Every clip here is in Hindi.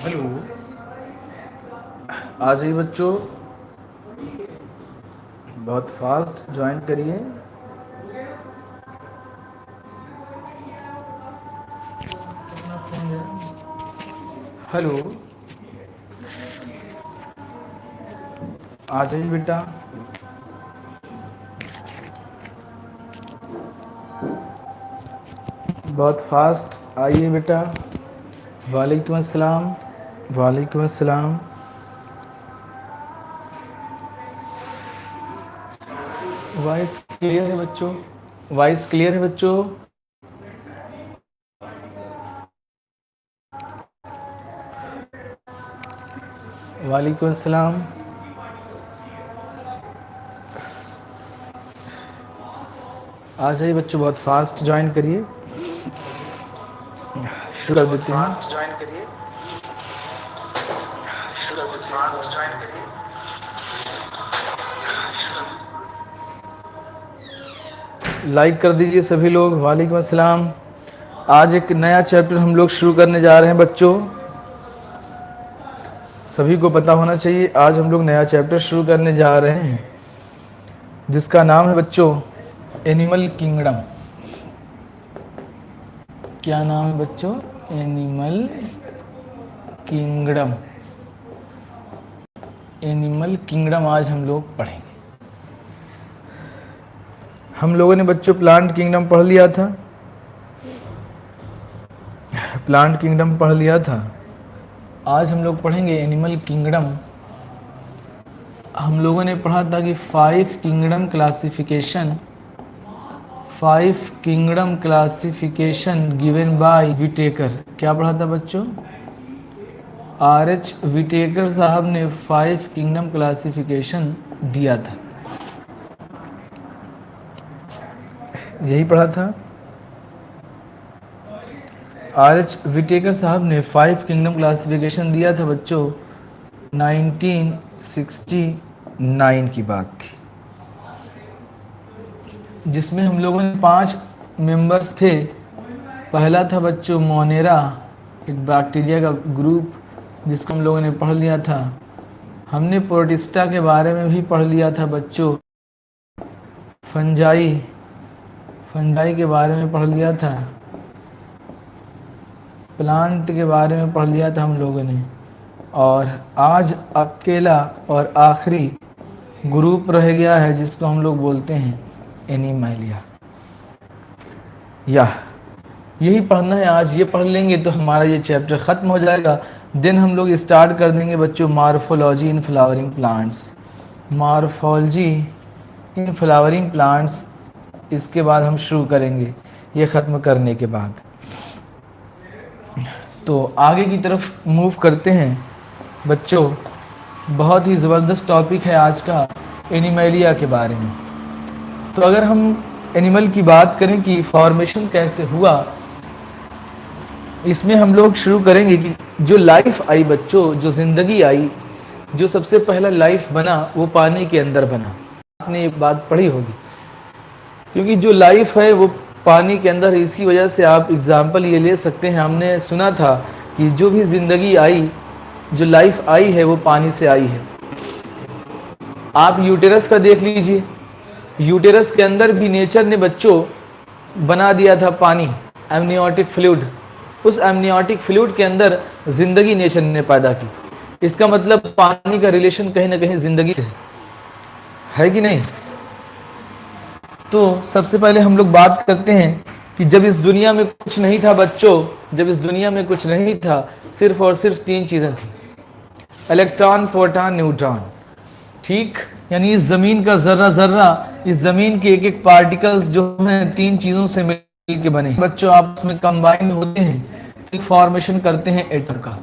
हेलो। आ जाइए बच्चों, बहुत फास्ट ज्वाइन करिए। हेलो, आ जाइए बेटा। बहुत फास्ट आइए बेटा। वालेकुम अस्सलाम। वालेकुम अस्सलाम। वॉइस क्लियर है बच्चों? वॉइस क्लियर है बच्चों? वालेकुम अस्सलाम। आ जाइए बच्चों, बहुत फास्ट ज्वाइन करिए। शुरू कर देते हैं। फास्ट ज्वाइन करिए। फास्ट ज्वाइन करिए। लाइक कर दीजिए सभी लोग। वालेकुम अस्सलाम। आज एक नया चैप्टर हम लोग शुरू करने जा रहे हैं बच्चों। सभी को पता होना चाहिए, आज हम लोग नया चैप्टर शुरू करने जा रहे हैं जिसका नाम है बच्चों एनिमल किंगडम। क्या नाम है बच्चों? Animal kingdom. एनिमल किंगडम आज हम लोग पढ़ेंगे। हम लोगों ने बच्चों प्लांट किंगडम पढ़ लिया था। प्लांट किंगडम पढ़ लिया था। आज हम लोग पढ़ेंगे एनिमल किंगडम। हम लोगों ने पढ़ा था कि 5 kingdom classification given by Whittaker. क्या पढ़ा था बच्चों? R.H. विटेकर साहब ने 5 किंगडम क्लासिफिकेशन दिया था, यही पढ़ा था। R.H. विटेकर साहब ने 5 किंगडम क्लासिफिकेशन दिया था बच्चों, 1969 की बात थी, जिसमें हम लोगों ने 5 मेंबर्स थे। पहला था बच्चों मोनेरा, एक बैक्टीरिया का ग्रुप जिसको हम लोगों ने पढ़ लिया था। हमने प्रोटिस्टा के बारे में भी पढ़ लिया था बच्चों। फंजाई के बारे में पढ़ लिया था। प्लांट के बारे में पढ़ लिया था हम लोगों ने। और आज अकेला और आखिरी ग्रुप रह गया है जिसको हम लोग बोलते हैं एनिमैलिया। यही पढ़ना है आज। ये पढ़ लेंगे तो हमारा ये चैप्टर ख़त्म हो जाएगा। देन हम लोग स्टार्ट कर देंगे बच्चों morphology in flowering plants. Morphology in flowering plants इसके बाद हम शुरू करेंगे, ये ख़त्म करने के बाद। तो आगे की तरफ मूव करते हैं बच्चों। बहुत ही ज़बरदस्त टॉपिक है आज का एनिमैलिया के बारे में। तो अगर हम एनिमल की बात करें कि फॉर्मेशन कैसे हुआ, इसमें हम लोग शुरू करेंगे कि जो लाइफ आई बच्चों, जो ज़िंदगी आई, जो सबसे पहला लाइफ बना वो पानी के अंदर बना। आपने ये बात पढ़ी होगी, क्योंकि जो लाइफ है वो पानी के अंदर। इसी वजह से आप एग्जाम्पल ये ले सकते हैं, हमने सुना था कि जो भी ज़िंदगी आई, जो लाइफ आई है वो पानी से आई है। आप यूटेरस का देख लीजिए, यूटेरस के अंदर भी नेचर ने बच्चों बना दिया था पानी, एमनियोटिक फ्लूइड। उस एमनियोटिक फ्लूइड के अंदर जिंदगी नेचर ने पैदा की। इसका मतलब पानी का रिलेशन कहीं ना कहीं जिंदगी से है कि नहीं? तो सबसे पहले हम लोग बात करते हैं कि जब इस दुनिया में कुछ नहीं था बच्चों, जब इस दुनिया में कुछ नहीं था, सिर्फ और सिर्फ 3 चीज़ें थी, इलेक्ट्रॉन, प्रोटॉन, न्यूट्रॉन। ठीक, यानी इस ज़मीन का ज़र्रा ज़र्रा, इस ज़मीन के एक एक पार्टिकल्स जो हैं 3 चीज़ों से मिल के बने बच्चों, आपस में कंबाइंड होते हैं, एक फॉर्मेशन करते हैं एटम का।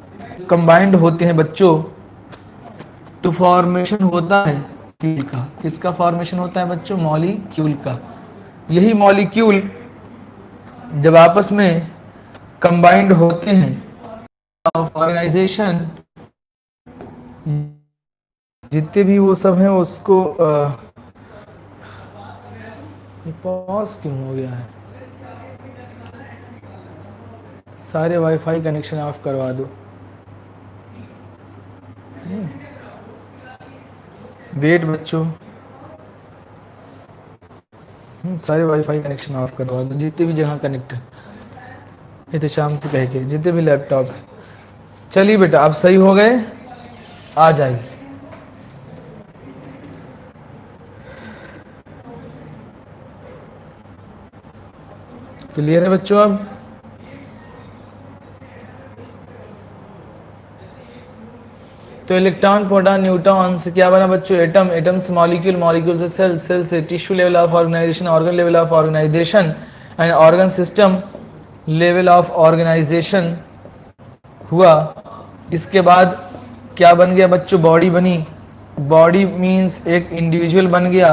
कंबाइंड होते हैं बच्चों तो फॉर्मेशन होता है मॉलिक्यूल का। किसका फॉर्मेशन होता है बच्चों? मॉलिक्यूल का। यही मॉलिक्यूल जब आपस में कंबाइंड होते हैं, ऑर्गेनाइजेशन जितने भी वो सब हैं उसको पॉज क्यों हो गया है? सारे वाईफाई कनेक्शन ऑफ करवा दो। वेट बच्चों, सारे वाईफाई कनेक्शन ऑफ करवा दो, जितने भी जगह कनेक्ट है, ये तो शाम से कह के जितने भी लैपटॉप है। चलिए बेटा आप सही हो गए, आ जाइए। क्लियर है बच्चों अब? तो इलेक्ट्रॉन, प्रोटॉन, न्यूट्रॉन से क्या बना बच्चों? एटम, एटम से मॉलिक्यूल, मॉलिक्यूल से सेल, सेल से tissue level of organisation, organ level of organisation and organ system level of organisation हुआ। इसके बाद क्या बन गया बच्चों? बॉडी बनी। बॉडी मीन्स एक इंडिविजुअल बन गया।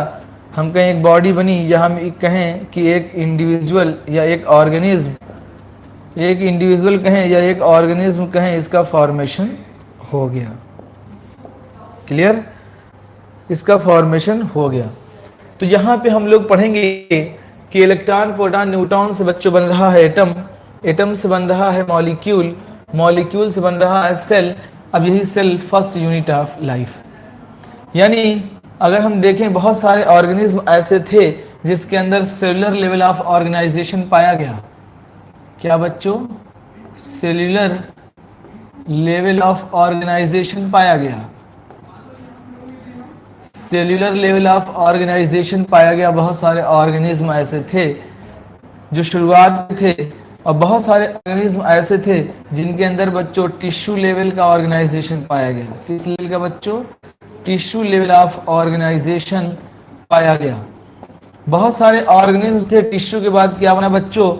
हम कहें एक बॉडी बनी, या हम कहें कि एक इंडिविजुअल या एक ऑर्गेनिज्म, एक इंडिविजुअल कहें या एक ऑर्गेनिज्म कहें, इसका फॉर्मेशन हो गया। क्लियर? इसका फॉर्मेशन हो गया। तो यहाँ पे हम लोग पढ़ेंगे कि इलेक्ट्रॉन, प्रोटॉन, न्यूट्रॉन से बच्चों बन रहा है एटम, एटम से बन रहा है मॉलिक्यूल, मॉलिक्यूल से बन रहा है सेल। अब यही cell first unit of life. यानी अगर हम देखें बहुत सारे ऑर्गेनिज्म ऐसे थे जिसके अंदर सेलुलर लेवल ऑफ ऑर्गेनाइजेशन पाया गया। क्या बच्चों? सेलुलर लेवल ऑफ ऑर्गेनाइजेशन पाया गया। सेल्यूलर लेवल ऑफ ऑर्गेनाइजेशन पाया गया। बहुत सारे ऑर्गेनिज्म ऐसे थे जो शुरुआत में थे, और बहुत सारे ऑर्गेनिज्म ऐसे थे जिनके अंदर बच्चों टिश्यू लेवल का ऑर्गेनाइजेशन पाया गया। किस लेवल का बच्चों? टिश्यू लेवल ऑफ ऑर्गेनाइजेशन पाया गया। बहुत सारे ऑर्गेनिज्म थे। टिश्यू के बाद क्या बना बच्चों?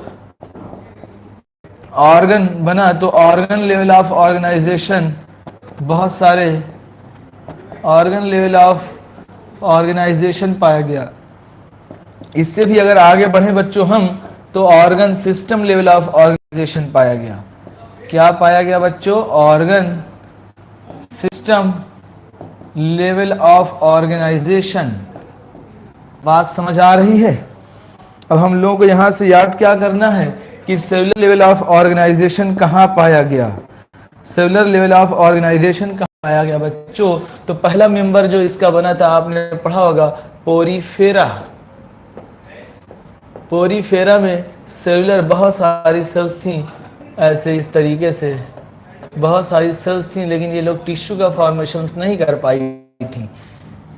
ऑर्गन बना। तो ऑर्गन लेवल ऑफ ऑर्गेनाइजेशन, बहुत सारे ऑर्गन लेवल ऑफ ऑर्गेनाइजेशन पाया गया। इससे भी अगर आगे बढ़े बच्चों हम, तो organ system level of organisation पाया गया। क्या पाया गया बच्चों? Organ system level of organisation. बात समझ आ रही है? अब हम लोगों को यहां से याद क्या करना है कि सेलुलर लेवल ऑफ ऑर्गेनाइजेशन कहां पाया गया? सेलुलर लेवल ऑफ ऑर्गेनाइजेशन कहां पाया गया बच्चों? तो पहला मेंबर जो इसका बना था आपने पढ़ा होगा, पोरीफेरा। पोरीफेरा में सेलुलर बहुत सारी सेल्स थी, ऐसे इस तरीके से बहुत सारी सेल्स थी, लेकिन ये लोग टिश्यू का फॉर्मेशन नहीं कर पाई थी।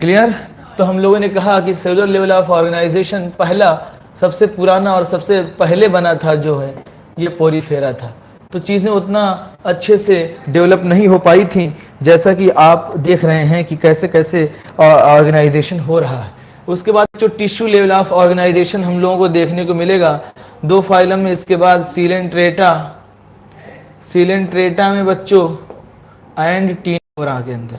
क्लियर? तो हम लोगों ने कहा कि सेलुलर लेवल ऑफ ऑर्गेनाइजेशन पहला, सबसे पुराना और सबसे पहले बना था जो है, ये पोरीफेरा था। तो चीज़ें उतना अच्छे से डेवलप नहीं हो पाई थी, जैसा कि आप देख रहे हैं कि कैसे कैसे ऑर्गेनाइजेशन हो रहा है। उसके बाद जो टिश्यू लेवल ऑफ ऑर्गेनाइजेशन हम लोगों को देखने को मिलेगा दो फाइलम में। इसके बाद सीलेंट्रेटा, सीलेंट्रेटा में बच्चों एंड टीनोफोरा के अंदर,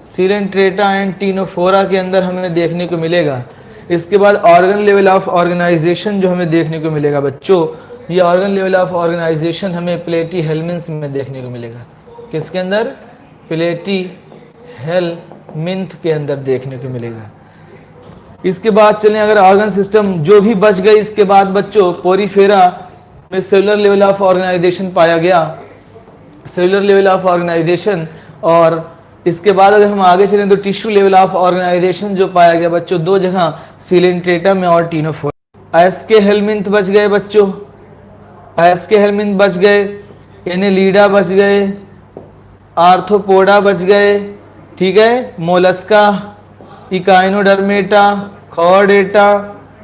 सीलेंट्रेटा एंड टीनोफोरा के अंदर हमें देखने को मिलेगा। इसके बाद ऑर्गन लेवल ऑफ ऑर्गेनाइजेशन जो हमें देखने को मिलेगा बच्चों, ये ऑर्गन लेवल ऑफ ऑर्गेनाइजेशन हमें प्लेटी हेलमिन्थ में देखने को मिलेगा। किसके अंदर? प्लेटी हेलमिन्थ के अंदर देखने को मिलेगा। इसके बाद चलें अगर ऑर्गन सिस्टम जो भी बच गए, इसके बाद बच्चों पोरीफेरा में सेलुलर लेवल ऑफ ऑर्गेनाइजेशन पाया गया, सेलुलर लेवल ऑफ ऑर्गेनाइजेशन। और इसके बाद अगर हम आगे चलें तो टिश्यू लेवल ऑफ ऑर्गेनाइजेशन जो पाया गया बच्चों दो जगह, सीलेंट्रेटा में और टीनोफोरा। एस्के हेलमिन्थ बच गए बच्चों, एस्के हेलमिन्थ बच गए, एनेलिडा बच गए, आर्थ्रोपोडा बच गए, ठीक है, मोलस्का, इकाइनोडर्मेटा, खॉर्डेटा,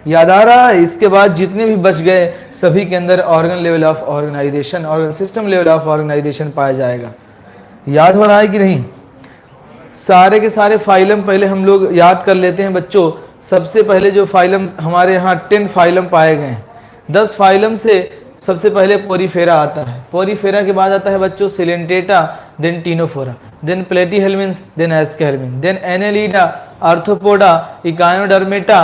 याद आ रहा है? इसके बाद जितने भी बच गए सभी के अंदर organ level of organisation, organ system level of organisation पाया जाएगा। याद हो रहा है कि नहीं? सारे के सारे फाइलम पहले हम लोग याद कर लेते हैं बच्चों। सबसे पहले जो फाइलम हमारे यहाँ 10 फाइलम पाए गए हैं, 10 फाइलम से सबसे पहले पोरीफेरा आता है। पोरीफेरा के बाद आता है बच्चों coelenterata, then ctenophora, then platyhelminth, then aschelminth, then annelida, arthropoda, echinodermata,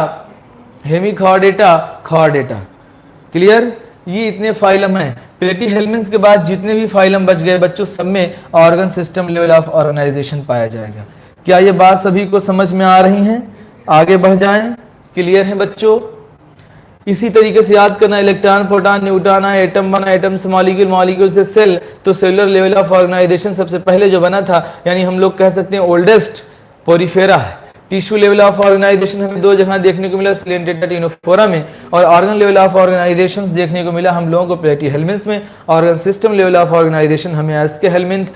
hemichordata, chordata. Clear? ये इतने फाइलम हैं। प्लेटीहेलमिन्थ के बाद जितने भी फाइलम बच गए बच्चों सब में organ system level of organisation पाया जाएगा। क्या ये बात सभी को समझ में आ रही है? आगे बढ़ जाएं। क्लियर है बच्चों? इसी तरीके से याद करना, इलेक्ट्रॉन, प्रोटॉन, न्यूट्रॉन आए, एटम बना, एटम से मॉलिक्यूल, मॉलिक्यूल से सेल। तो सेलुलर लेवल ऑफ ऑर्गेनाइजेशन सबसे पहले जो बना था, यानी हम लोग कह सकते हैं ओल्डेस्ट पोरीफेरा है। टिश्यू लेवल ऑफ ऑर्गेनाइजेशन हमें दो जगह देखने को मिला, सिलेंटेटा टिनोफोरा में, और ऑर्गन लेवल ऑफ ऑर्गेनाइजेशन देखने को मिला हम लोगों को प्लेटीहेल्मिन्थ में। Organ system level of organisation हमें aschelminth,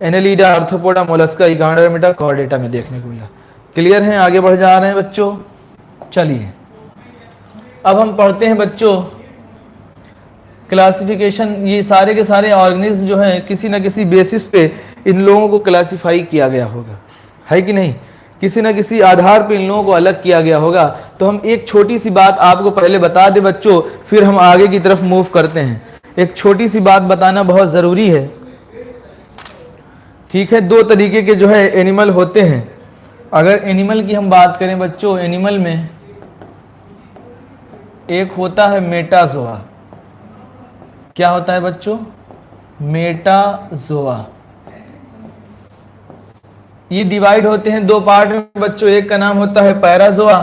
Annelida, arthropoda, Mollusca, Echinodermata, Chordata में देखने को मिला। क्लियर है? आगे बढ़ जा रहे हैं बच्चों। चलिए अब हम पढ़ते हैं बच्चों क्लासिफिकेशन। ये सारे के सारे ऑर्गेनिज्म जो हैं किसी न किसी बेसिस पे इन लोगों को क्लासिफाई किया गया होगा, है कि नहीं? किसी न किसी आधार पे इन लोगों को अलग किया गया होगा। तो हम एक छोटी सी बात आपको पहले बता दें बच्चों, फिर हम आगे की तरफ मूव करते हैं। एक छोटी सी बात बताना बहुत ज़रूरी है, ठीक है? दो तरीके के जो है एनिमल होते हैं। अगर एनिमल की हम बात करें बच्चों, एनिमल में एक होता है मेटाजोआ। क्या होता है बच्चों? मेटाजोआ। ये डिवाइड होते हैं दो पार्ट में बच्चों। एक का नाम होता है पैराजोआ,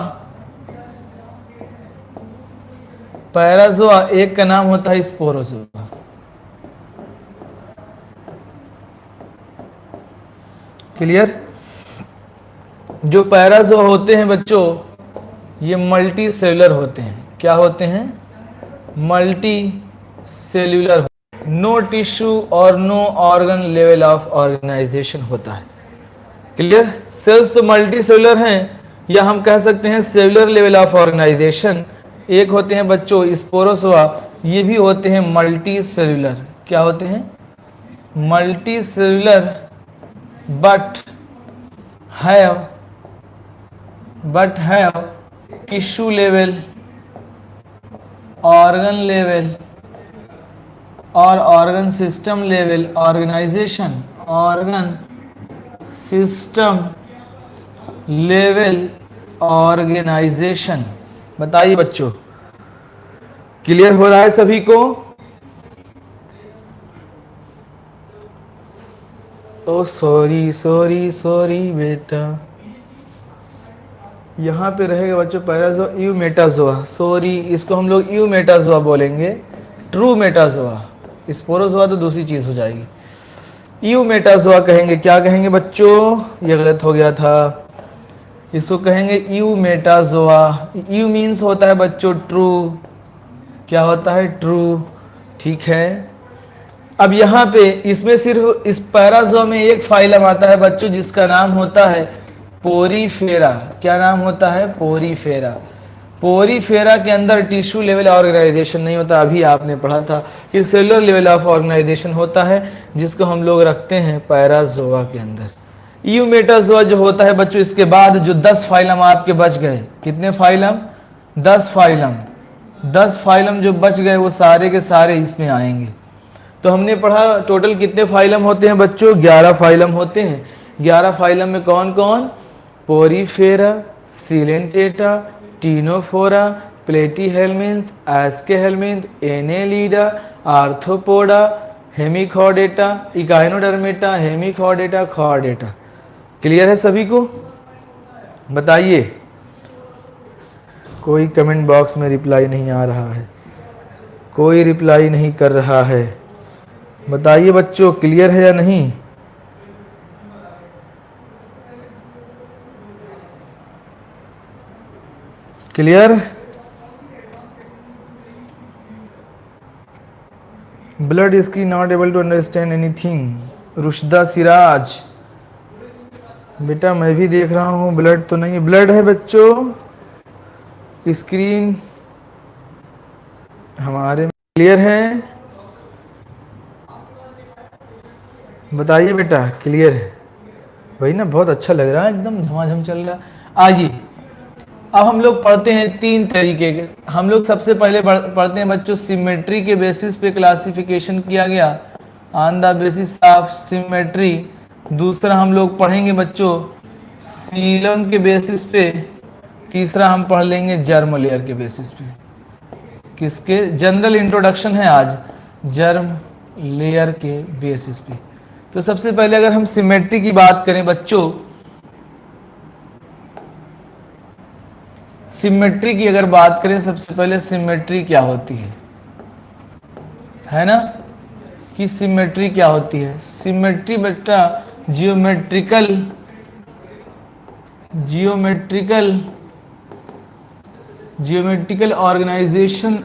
पैराजोआ, एक का नाम होता है स्पोरोजोआ। क्लियर? जो पैराजोआ होते हैं बच्चों ये मल्टी सेलुलर होते हैं। क्या होते हैं? Multicellular. नो टिश्यू और no organ level of organisation होता है। क्लियर? सेल्स तो मल्टी सेलुलर हैं, या हम कह सकते हैं सेलुलर लेवल ऑफ ऑर्गेनाइजेशन। एक होते हैं बच्चों स्पोरोजोआ, ये भी होते हैं मल्टी सेलुलर। क्या होते हैं? Multicellular, but have tissue level, organ level और organ system level organisation, organ system level organisation. बताइए बच्चों, क्लियर हो रहा है सभी को? ओ सॉरी सॉरी सॉरी बेटा, यहाँ पे रहेगा बच्चों पैराजोआ, यू मेटाजोआ। सॉरी, इसको हम लोग यू मेटाजोआ बोलेंगे, ट्रू मेटाजोआ। स्पोरोजोआ तो दूसरी चीज हो जाएगी। यू मेटाजोआ कहेंगे। क्या कहेंगे बच्चों? ये गलत हो गया था, इसको कहेंगे यू मेटाजोआ। यू मीन्स होता है बच्चों ट्रू। क्या होता है? ट्रू। ठीक है, अब यहाँ पे इसमें सिर्फ इस पैराजोआ में एक फाइलम आता है बच्चों जिसका नाम होता है पोरीफेरा। क्या नाम होता है? पोरीफेरा। पोरीफेरा के अंदर टिश्यू लेवल ऑर्गेनाइजेशन नहीं होता। अभी आपने पढ़ा था कि सेलुलर लेवल ऑफ ऑर्गेनाइजेशन होता है, जिसको हम लोग रखते हैं पैराजोआ के अंदर। यूमेटाजोआ जो होता है बच्चों, इसके बाद जो 10 फाइलम आपके बच गए, कितने फाइलम? 10 फाइलम। 10 फाइलम जो बच गए वो सारे के सारे इसमें आएंगे। तो हमने पढ़ा टोटल कितने फाइलम होते हैं बच्चों? 11 फाइलम होते हैं। 11 फाइलम में कौन कौन? Porifera, coelenterata, ctenophora, platyhelminth, aschelminth, Annelida, arthropoda, hemichordata, echinodermata, hemichordata, chordata. Clear है सभी को? बताइए। कोई कमेंट बॉक्स में रिप्लाई नहीं आ रहा है, कोई रिप्लाई नहीं कर रहा है। बताइए बच्चों, क्लियर है या नहीं? क्लियर? ब्लड इसकी not able to understand anything. Rushda Siraj, बेटा मैं भी देख रहा हूँ, ब्लड तो नहीं। ब्लड है बच्चों, स्क्रीन हमारे में क्लियर है? बताइए बेटा, क्लियर है? वही ना, बहुत अच्छा लग रहा है, एकदम झमाझम चल रहा है। आइए अब हम लोग पढ़ते हैं 3 तरीके के। हम लोग सबसे पहले पढ़ते हैं बच्चों सिमेट्री के बेसिस पे क्लासिफिकेशन किया गया, on the basis of symmetry. दूसरा हम लोग पढ़ेंगे बच्चों सीलम के बेसिस पे। तीसरा हम पढ़ लेंगे जर्म लेयर के बेसिस पे। किसके? जनरल इंट्रोडक्शन है आज, जर्म लेयर के बेसिस पे। तो सबसे पहले अगर हम सिमेट्री की बात करें बच्चों, सिमेट्री की अगर बात करें, सबसे पहले सिमेट्री क्या होती है ना? कि सिमेट्री क्या होती है? सिमेट्री बेटा geometrical geometrical organisation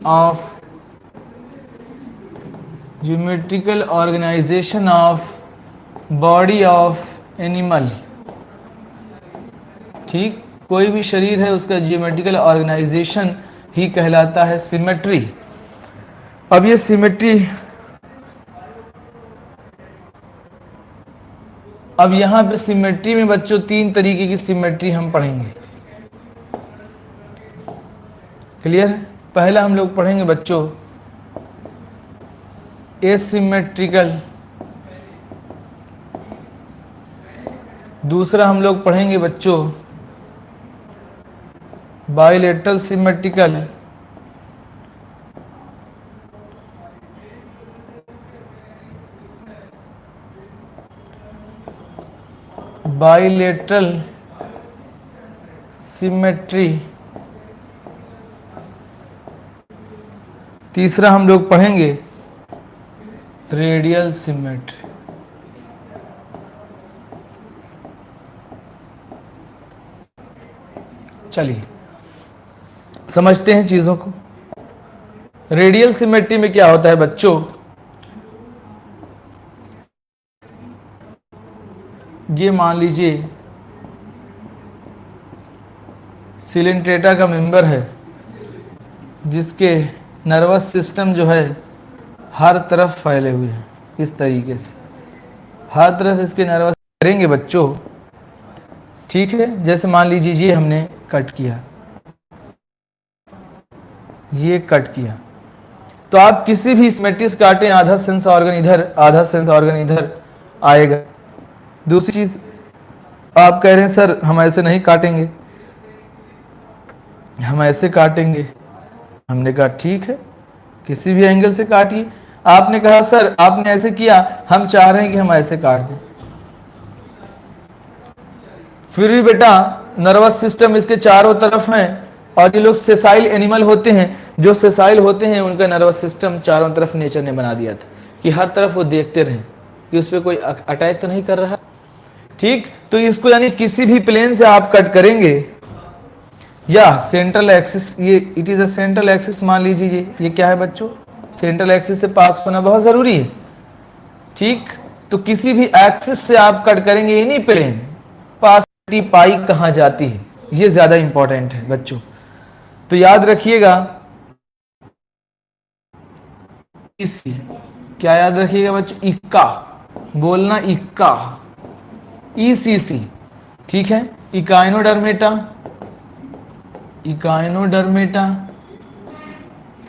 of body of animal. ठीक, कोई भी शरीर है उसका जियोमेट्रिकल ऑर्गेनाइजेशन ही कहलाता है सिमेट्री। अब ये सिमेट्री, अब यहां पे सिमेट्री में बच्चों 3 तरीके की सिमेट्री हम पढ़ेंगे। क्लियर है? पहला हम लोग पढ़ेंगे बच्चों एसिमेट्रिकल, दूसरा हम लोग पढ़ेंगे बच्चों बाइलेटरल सिमेट्रिकल, बाइलेटरल सिमेट्री, तीसरा हम लोग पढ़ेंगे रेडियल सिमेट्री। चलिए समझते हैं चीजों को। रेडियल सिमेट्री में क्या होता है बच्चों, ये मान लीजिए सिलेंट्रेटा का मेंबर है जिसके नर्वस सिस्टम जो है हर तरफ फैले हुए हैं। इस तरीके से हर तरफ इसके नर्वस करेंगे बच्चों। ठीक है, जैसे मान लीजिए ये हमने कट किया, ये कट किया, तो आप किसी भी सिमेट्रीज काटें, आधा सेंस ऑर्गन इधर आधा सेंस ऑर्गन इधर आएगा। दूसरी चीज, आप कह रहे हैं सर हम ऐसे नहीं काटेंगे, हम ऐसे काटेंगे। हमने कहा ठीक है, किसी भी एंगल से काटिए। आपने कहा सर आपने ऐसे किया, हम चाह रहे हैं कि हम ऐसे काट दें। फिर भी बेटा नर्वस सिस्टम इसके चारों तरफ हैं और ये लोग सेसाइल एनिमल होते हैं। जो सेसाइल होते हैं उनका नर्वस सिस्टम चारों तरफ नेचर ने बना दिया था कि हर तरफ वो देखते रहे कि उस पर कोई अटैक तो नहीं कर रहा। ठीक, तो इसको यानी किसी भी प्लेन से आप कट करेंगे या सेंट्रल एक्सिस, ये it is a central axis मान लीजिए। ये क्या है बच्चों, सेंट्रल एक्सिस से पास होना बहुत जरूरी है। ठीक, तो किसी भी एक्सिस से आप कट करेंगे एनी प्लेन, पास पाई कहां जाती है, ये ज्यादा इंपॉर्टेंट है बच्चों। तो याद रखिएगा, इसी क्या याद रखिएगा बच्चों, इक्का बोलना, इक्का, ईसीसी। ठीक है, Echinodermata, Echinodermata,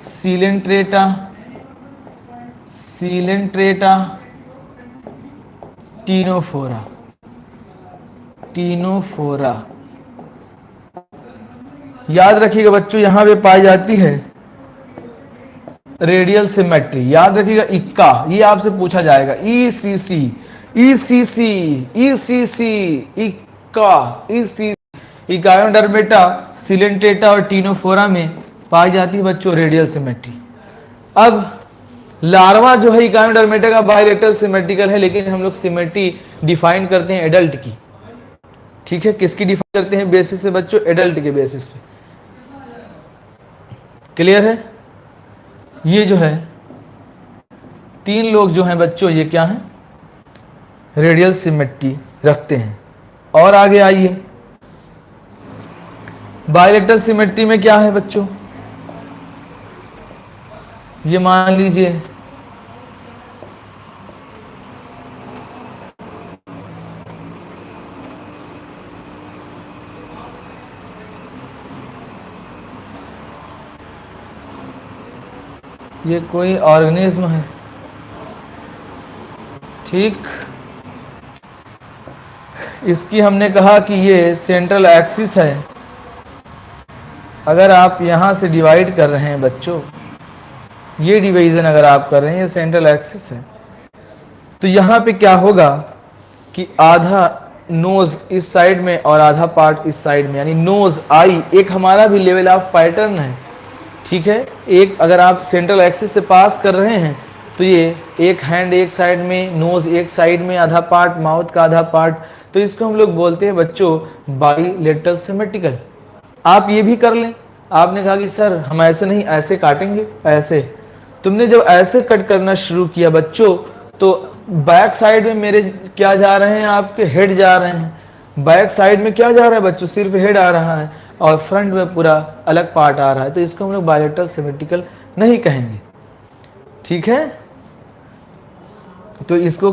Coelenterata, Coelenterata, Ctenophora, Ctenophora. याद रखिएगा बच्चों, यहां पे पाई जाती है रेडियल सिमेट्री। याद रखिएगा इक्का, ये आपसे पूछा जाएगा, ईसीसी, ईसीसी, ईसीसी, इक्का, ईसीसी। इकाइनोडर्मेटा, सीलेंट्रेटा और टीनोफोरा में पाई जाती है बच्चों रेडियल सिमेट्री। अब लार्वा जो है इकाइनोडर्मेटा का बाइलेटरल सिमेट्रिकल है, लेकिन हम लोग सिमेट्री डिफाइन करते हैं एडल्ट की। ठीक है, किसकी डिफाइन करते हैं बेसिस से बच्चों, एडल्ट के बेसिस पे। क्लियर है? ये जो है 3 लोग जो हैं बच्चों, ये क्या हैं, रेडियल सिमेट्री रखते हैं। और आगे आइए, बाइलेटरल सिमेट्री में क्या है बच्चों, ये मान लीजिए ये कोई ऑर्गेनिज्म है। ठीक, इसकी हमने कहा कि ये सेंट्रल एक्सिस है। अगर आप यहां से डिवाइड कर रहे हैं बच्चों, ये डिवीजन अगर आप कर रहे हैं, ये सेंट्रल एक्सिस है, तो यहां पे क्या होगा कि आधा नोज इस साइड में और आधा पार्ट इस साइड में, यानी नोज आई एक हमारा भी लेवल ऑफ पैटर्न है। ठीक है, एक अगर आप सेंट्रल एक्सिस से पास कर रहे हैं तो तो ये एक हैंड एक साइड में, नोज एक साइड में आधा पार्ट, माउथ का आधा पार्ट, तो इसको हम लोग बोलते हैं बच्चों बाइलेटरल सिमेट्रिकल। आप ये भी कर लें। आपने कहा कि सर हम ऐसे नहीं, ऐसे काटेंगे, ऐसे। तुमने जब ऐसे कट करना शुरू किया बच्चों, तो बैक साइड में मेरे क्या जा रहे हैं, आपके हेड जा रहे हैं। बैक साइड में क्या जा रहा है बच्चों, सिर्फ हेड आ रहा है, और फ्रंट में पूरा अलग पार्ट आ रहा है, तो इसको हम लोग बाइलेटरल सिमेट्रिकल नहीं कहेंगे। ठीक है, तो इसको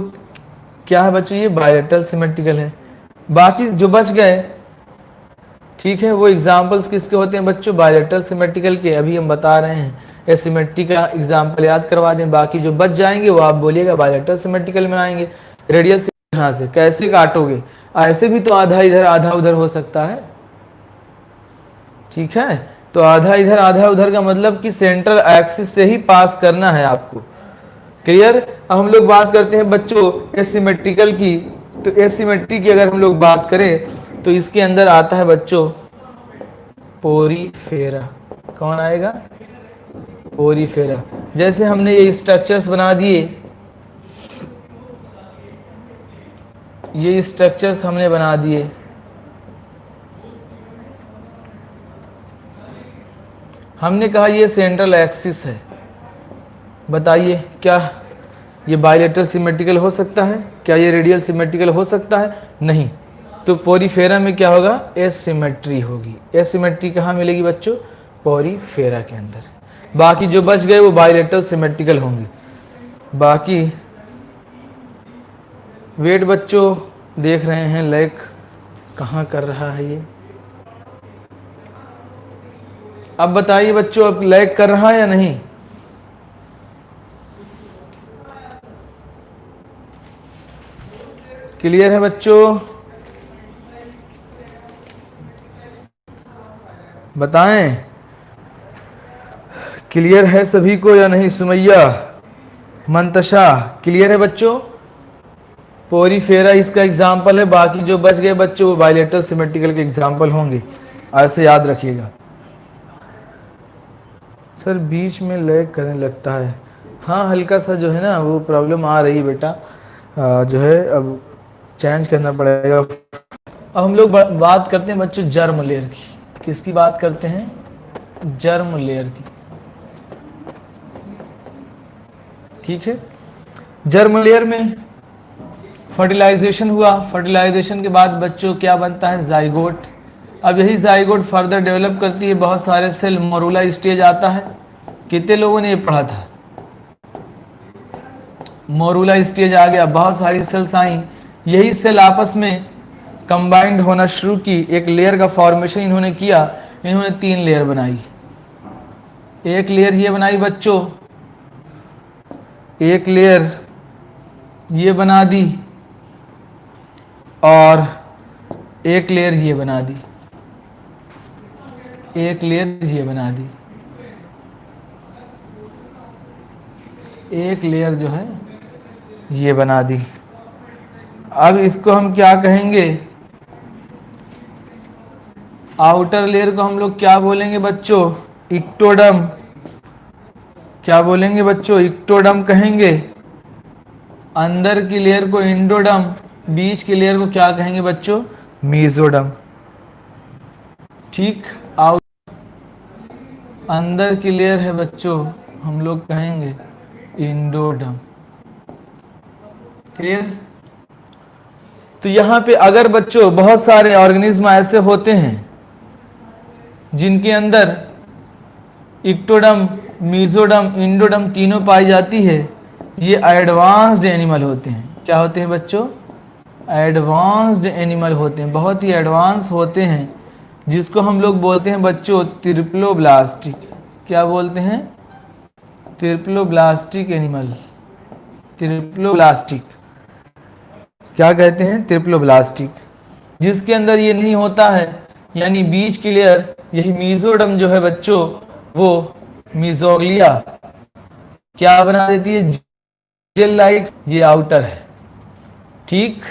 क्या है बच्चों, ये बाइलेटरल सिमेट्रिकल है। बाकी जो बच गए, ठीक है, वो एग्जाम्पल्स किसके होते हैं बच्चों, बाइलेटरल सिमेट्रिकल के। अभी हम बता रहे हैं एसिमेट्री का एग्जाम्पल याद करवा दें, बाकी जो बच जाएंगे वो आप बोलिएगा बाइलेटरल सिमेट्रिकल में आएंगे। रेडियल से यहाँ से कैसे काटोगे, ऐसे भी तो आधा इधर आधा उधर हो सकता है। ठीक है, तो आधा इधर आधा उधर का मतलब कि सेंट्रल एक्सिस से ही पास करना है आपको। क्लियर। अब हम लोग बात करते हैं बच्चों एसिमेट्रिकल की। तो एसिमेट्री की अगर हम लोग बात करें तो इसके अंदर आता है बच्चों पोरीफेरा। कौन आएगा, पोरीफेरा। जैसे हमने ये स्ट्रक्चर्स बना दिए, ये स्ट्रक्चर्स हमने बना दिए, हमने कहा ये सेंट्रल एक्सिस है। बताइए क्या ये बाइलेटरल सिमेट्रिकल हो सकता है, क्या ये रेडियल सिमेट्रिकल हो सकता है, नहीं। तो पोरीफेरा में क्या होगा, एसिमेट्री होगी। एसिमेट्री कहाँ मिलेगी बच्चों, पोरीफेरा के अंदर। बाकी जो बच गए वो बाइलेटरल सिमेट्रिकल होंगी। बाकी वेट बच्चों देख रहे हैं लैग कहाँ कर रहा है ये। अब बताइए बच्चों, अब लैग कर रहा है या नहीं। क्लियर है बच्चों, बताएं क्लियर है सभी को या नहीं। सुमैया, मंतशा, क्लियर है बच्चों। पोरीफेरा इसका एग्जाम्पल है, बाकी जो बच गए बच्चों वो बाइलेटरल सिमेट्रिकल के एग्जाम्पल होंगे, ऐसे याद रखिएगा। सर बीच में लैग करने लगता है, हाँ हल्का सा जो है ना वो प्रॉब्लम आ रही बेटा, जो है अब चेंज करना पड़ेगा। अब हम लोग बात करते हैं बच्चों जर्म लेयर की। किसकी बात करते हैं, जर्म लेयर की। ठीक है, जर्म लेयर में फर्टिलाइजेशन हुआ, फर्टिलाइजेशन के बाद बच्चों क्या बनता है, जाइगोट। अब यही जाइगोट फर्दर डेवलप करती है बहुत सारे सेल, मोरूला स्टेज आता है। कितने लोगों ने ये पढ़ा था, मोरूला स्टेज आ गया, बहुत सारी सेल्स आई। यही सेल आपस में कंबाइंड होना शुरू की, एक लेयर का फॉर्मेशन इन्होंने किया। इन्होंने 3 लेयर बनाई। एक लेयर ये बनाई बच्चों, एक लेयर ये बना दी, और एक लेयर ये बना दी, एक लेयर ये बना दी, एक लेयर जो है ये बना दी। अब इसको हम क्या कहेंगे, आउटर लेयर को हम लोग क्या बोलेंगे बच्चों, इक्टोडर्म। क्या बोलेंगे बच्चों, इक्टोडर्म कहेंगे। अंदर की लेयर को इंडोडर्म, बीच की लेयर को क्या कहेंगे बच्चों, मेसोडर्म। ठीक, अंदर की लेयर है बच्चों हम लोग कहेंगे इंडोडर्म। क्लियर। तो यहाँ पे अगर बच्चों बहुत सारे ऑर्गेनिज्म ऐसे होते हैं जिनके अंदर इक्टोडर्म, मेसोडर्म, इंडोडर्म तीनों पाई जाती है, ये एडवांस्ड एनिमल होते हैं। क्या होते हैं बच्चों, एडवांस्ड एनिमल होते हैं, बहुत ही एडवांस होते हैं, जिसको हम लोग बोलते हैं बच्चों ट्रिप्लोब्लास्टिक। क्या बोलते हैं, ट्रिप्लोब्लास्टिक एनिमल। ट्रिप्लोब्लास्टिक क्या कहते हैं, ट्रिप्लोब्लास्टिक। जिसके अंदर ये नहीं होता है, यानी बीच की लेयर, यही मेसोडर्म जो है बच्चों, वो मेसोग्लिया क्या बना देती है, जेल लाइक। ये आउटर है। ठीक,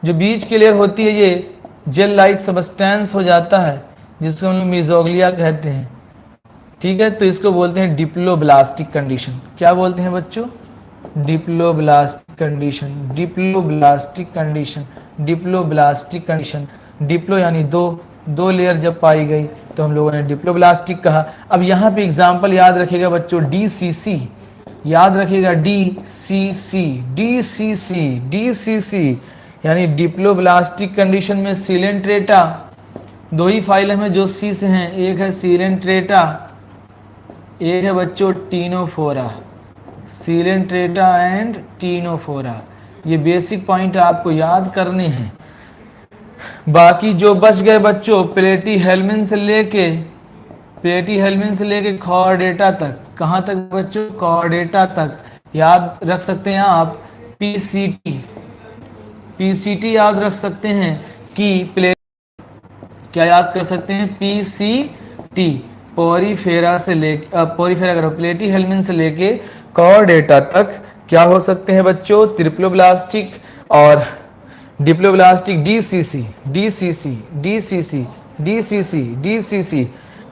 जो बीच की लेयर होती है ये जेल लाइक सबस्टेंस हो जाता है, जिसको हम लोग मेसोग्लिया कहते हैं। ठीक है, तो इसको बोलते हैं डिप्लोब्लास्टिक कंडीशन। क्या बोलते हैं बच्चों, diploblastic condition, diploblastic condition, diploblastic condition. Diplo यानी दो लेयर जब पाई गई तो हम लोगों ने डिप्लोब्लास्टिक कहा। अब यहाँ पे एग्जाम्पल याद रखिएगा बच्चों, DCC याद रखिएगा, DCC DCC DCC यानी डिप्लोब्लास्टिक कंडीशन में सीलेंट्रेटा, दो ही फाइल हमें जो सी से हैं, एक है सीलेंट्रेटा, एक है बच्चों टीनोफोरा, सीलेंट्रेटा एंड टीनोफोरा। ये बेसिक पॉइंट आपको याद करने हैं। बाकी जो बच गए बच्चों, प्लेटीहेल्मिन से लेके कॉर्डेटा तक, कहाँ तक बच्चों? कॉर्डेटा तक। याद रख सकते हैं आप पीसीटी याद रख सकते हैं कि क्या याद कर सकते हैं? पीसीटी, पोरीफेरा से लेके पोरीफेरा करो, प्लेटीहेल्मिन से लेके कॉर्डेटा तक क्या हो सकते हैं बच्चों? ट्रिप्लोब्लास्टिक और diploblastic. DCC DCC DCC DCC DCC,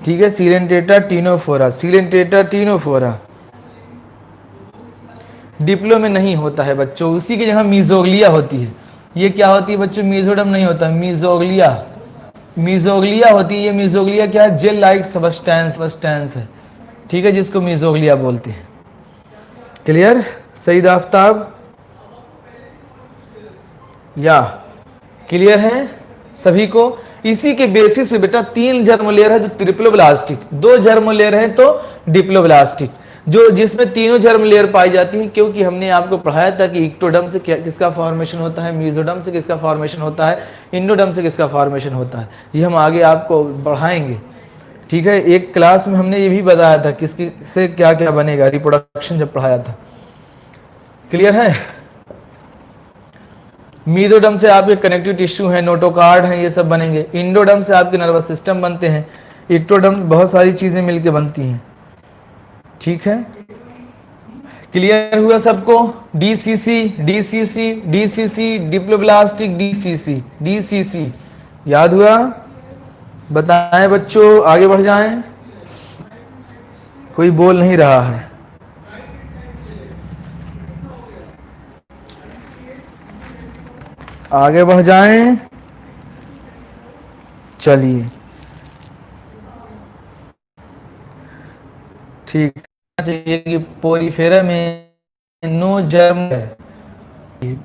ठीक है। Coelenterata Ctenophora, Coelenterata Ctenophora Diplo में नहीं होता है बच्चों, उसी की जगह मीजोग्लिया होती है। ये क्या होती है बच्चों? मीजोडम नहीं होता, मीजोग्लिया, मीजोग्लिया होती है। ये मीजोग्लिया क्या है? जेल लाइक सबस्टेंस है, ठीक है, जिसको मीजोग्लिया बोलते हैं। क्लियर? सईद आफ्ताब या क्लियर है सभी को? इसी के बेसिस पे बेटा 3 जर्म लेयर है तो ट्रिप्लोब्लास्टिक, 2 जर्म लेयर है तो डिप्लोब्लास्टिक, जो जिसमें तीनों जर्म लेयर पाई जाती हैं। क्योंकि हमने आपको पढ़ाया था कि इक्टोडर्म से किसका फॉर्मेशन होता है, मेसोडर्म से किसका फॉर्मेशन होता है, इंडोडर्म से किसका फॉर्मेशन होता है। ये हम आगे आपको बढ़ाएंगे, ठीक है। एक क्लास में हमने ये भी बताया था किसकी से क्या क्या बनेगा, रिप्रोडक्शन जब पढ़ाया था। क्लियर है? मीजोडर्म से आपके कनेक्टिव टिश्यू है, नोटोकार्ड है, ये सब बनेंगे। इंडोडर्म से आपके नर्वस सिस्टम बनते हैं। इक्टोडर्म बहुत सारी चीजें मिलके बनती हैं, ठीक है। क्लियर हुआ सबको? DCC DCC DCC diploblastic DCC याद हुआ? बताएं बच्चों, आगे बढ़ जाएं। कोई बोल नहीं रहा है। आगे बढ़ जाएं, चलिए ठीक चाहिए कि पोरीफेरा में नो जर्म है,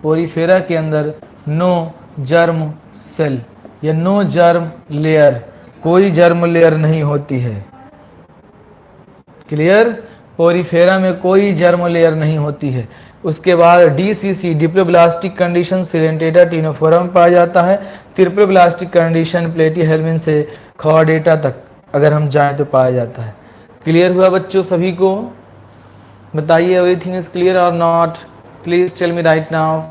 पोरीफेरा के अंदर नो जर्म सेल या नो जर्म लेयर, कोई जर्म लेयर नहीं होती है। क्लियर? पोरीफेरा में कोई जर्म लेयर नहीं होती है। उसके बाद DCC diploblastic condition Coelenterata Ctenophora में पाया जाता है। ट्रिप्लोब्लास्टिक कंडीशन प्लेटीहेल्मिन से कॉर्डेटा तक अगर हम जाएं तो पाया जाता है। क्लियर हुआ बच्चों सभी को? बताइए, एवरीथिंग इज क्लियर और not? Please tell me right now.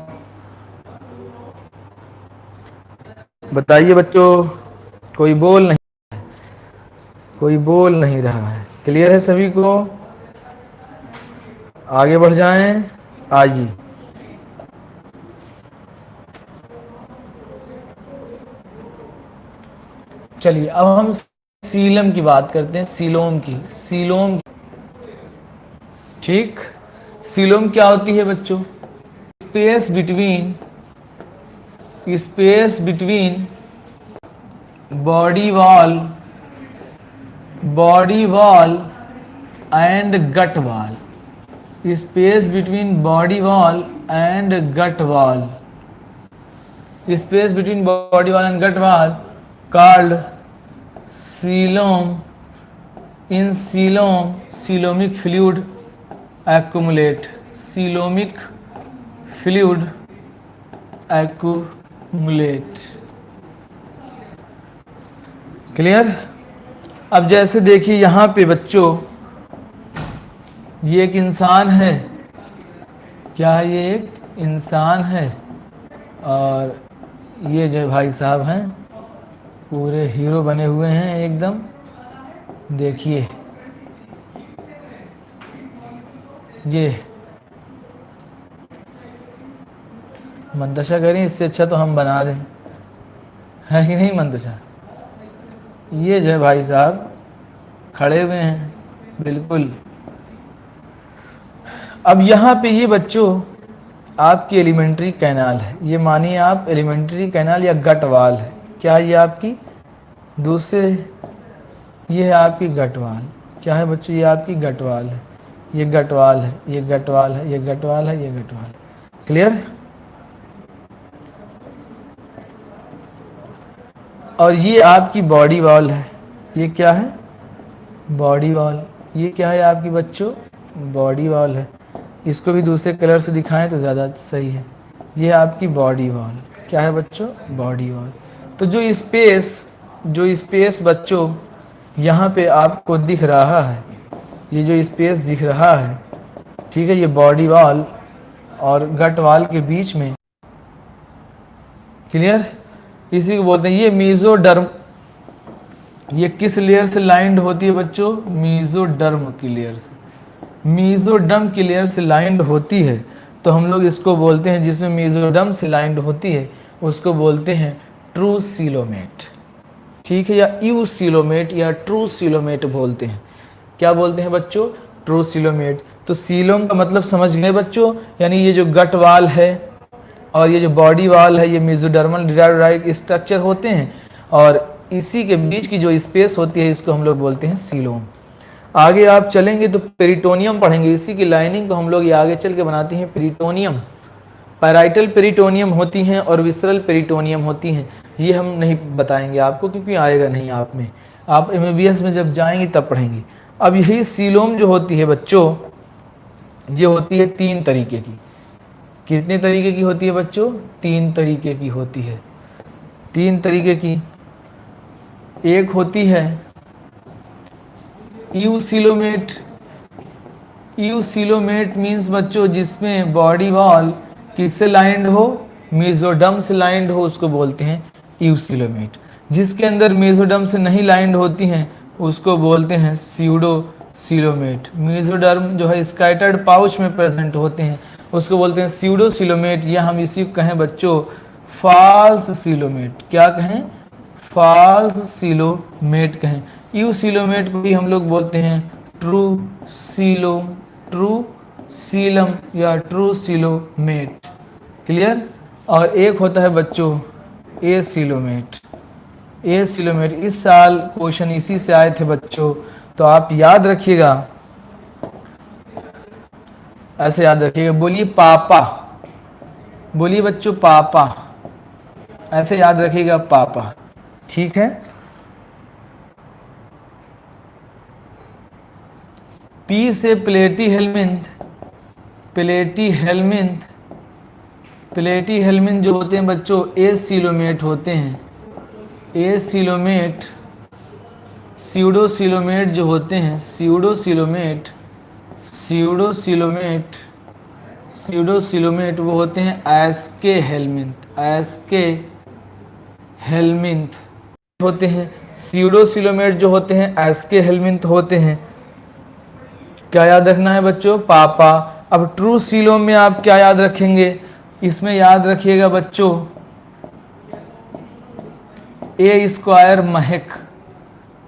बताइए बच्चों, कोई बोल नहीं रहा है। क्लियर है सभी को? आगे बढ़ जाएं, आइए। चलिए अब हम सीलम की बात करते हैं, सीलोम की। ठीक, सीलोम क्या होती है बच्चों? Space between body wall and gut wall, space between body wall and gut wall, space between body wall and gut wall called coelom. In coelomic fluid accumulate, coelomic fluid accumulate. Clear? अब जैसे देखिए यहाँ पे बच्चों, ये एक इंसान है। क्या है? ये एक इंसान है और ये जो भाई साहब हैं पूरे हीरो बने हुए हैं एकदम। देखिए ये मंतशा करें, इससे अच्छा तो हम बना दें, है कि नहीं मंतशा? ये जो है भाई साहब खड़े हुए हैं बिल्कुल। अब यहाँ पे ये बच्चों आपकी एलिमेंट्री कैनाल है, ये मानिए आप एलिमेंट्री कैनाल या गट वाल है। क्या ये आपकी दूसरे, ये है आपकी गटवाल। क्या है बच्चों? ये आपकी गटवाल है, ये गटवाल है, ये गटवाल है, ये गटवाल है, ये गटवाल है। क्लियर? और ये आपकी बॉडी वॉल है। ये क्या है? Body wall. ये क्या है आपकी बच्चों? बॉडी वॉल है। इसको भी दूसरे कलर से दिखाएं तो ज़्यादा सही है। ये आपकी बॉडी वॉल। क्या है बच्चों? Body wall. तो जो स्पेस बच्चों यहाँ पे आपको दिख रहा है, ये जो स्पेस दिख रहा है, ठीक है, ये बॉडी वॉल और गट वॉल के बीच में, क्लियर, इसी को बोलते हैं ये मेसोडर्म। ये किस लेयर से लाइंड होती है बच्चों? मेसोडर्म की लेयर से। मेसोडर्म की लेयर से लाइंड होती है तो हम लोग इसको बोलते हैं, जिसमें मेसोडर्म से लाइंड होती है उसको बोलते हैं ट्रू सीलोमेट। ठीक है, या यू सीलोमेट या ट्रू सीलोमेट बोलते हैं। क्या बोलते हैं बच्चों? True coelomate. तो सीलोम का मतलब समझ गए बच्चों, यानी ये जो गट वाल है और ये जो बॉडी वाल है, ये मेसोडर्मल डिराइव्ड स्ट्रक्चर होते हैं और इसी के बीच की जो स्पेस होती है इसको हम लोग बोलते हैं सीलोम। आगे आप चलेंगे तो पेरिटोनियम पढ़ेंगे, इसी की लाइनिंग को हम लोग ये आगे चल के बनाते हैं पेरिटोनियम। पैराइटल पेरिटोनियम होती हैं और विसरल पेरिटोनियम होती हैं। ये हम नहीं बताएंगे आपको क्योंकि आएगा नहीं आप में, आप एमबीबीएस में जब जाएंगे तब पढ़ेंगे। अब यही सीलोम जो होती है बच्चों, ये होती है 3 तरीके की। कितने तरीके की होती है बच्चों? 3 तरीके की होती है। 3 तरीके की। एक होती है you coelomate. You coelomate means बच्चों जिसमें बॉडी वॉल किससे लाइंड हो? मेसोडर्म से लाइंड हो, उसको बोलते हैं यू सीलोमेट। जिसके अंदर मेसोडर्म से नहीं लाइंड होती हैं उसको बोलते हैं सीडो सीलोमेट। मेसोडर्म जो है स्कैटर्ड पाउच में प्रेजेंट होते हैं उसको बोलते हैं सीडो सीलोमेट, या हम इसी को कहें बच्चों फॉल्स सीलोमेट। क्या कहें? फॉल्स सीलोमेट कहें। यू सीलोमेट को भी हम लोग बोलते हैं ट्रू सीलम या ट्रू सीलोमेट। क्लियर? और एक होता है बच्चों ए सीलोमेट। ए सीलोमेट, इस साल क्वेश्चन इसी से आए थे बच्चों, तो आप याद रखिएगा, ऐसे याद रखिएगा। बोलिए पापा, बोलिए बच्चों पापा, ऐसे याद रखिएगा पापा। ठीक है? पी से प्लेटी हेलमिंथ। प्लेटी हेलमिंथ, प्लेटी हेलमिंथ जो होते हैं बच्चों ए सीलोमेट होते हैं। ए सीलोमेट, सीडो सीलोमेट जो होते हैं, SIDO coelomate, SIDO coelomate, SIDO coelomate वो होते हैं एस्के हेलमिंथ। एस्के हेलमिंथ होते हैं। सीडो सीलोमेट जो होते हैं एस्के हेलमिंथ होते हैं। क्या याद रखना है बच्चों? पापा। अब ट्रू सीलोम में आप क्या याद रखेंगे? इसमें याद रखिएगा बच्चों ए स्क्वायर महक,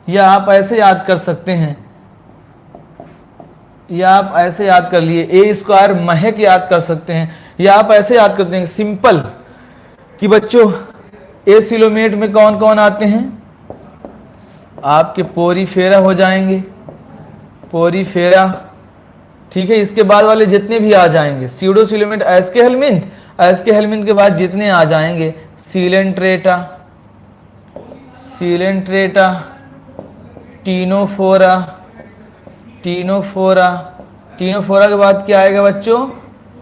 या आप ऐसे याद कर सकते हैं, या आप ऐसे याद कर लिए ए स्क्वायर महक याद कर सकते हैं, या आप ऐसे याद करते हैं सिंपल कि बच्चों ए सीलोमेट में कौन कौन आते हैं? आपके पोरीफेरा हो जाएंगे, पोरीफेरा। ठीक है, इसके बाद वाले जितने भी आ जाएंगे सीडो सीलोमेट एस्के हेलमिंथ, एस्के हेलमिंथ के बाद जितने आ जाएंगे Coelenterata, Coelenterata, Ctenophora, Ctenophora, Ctenophora के बाद क्या आएगा बच्चों?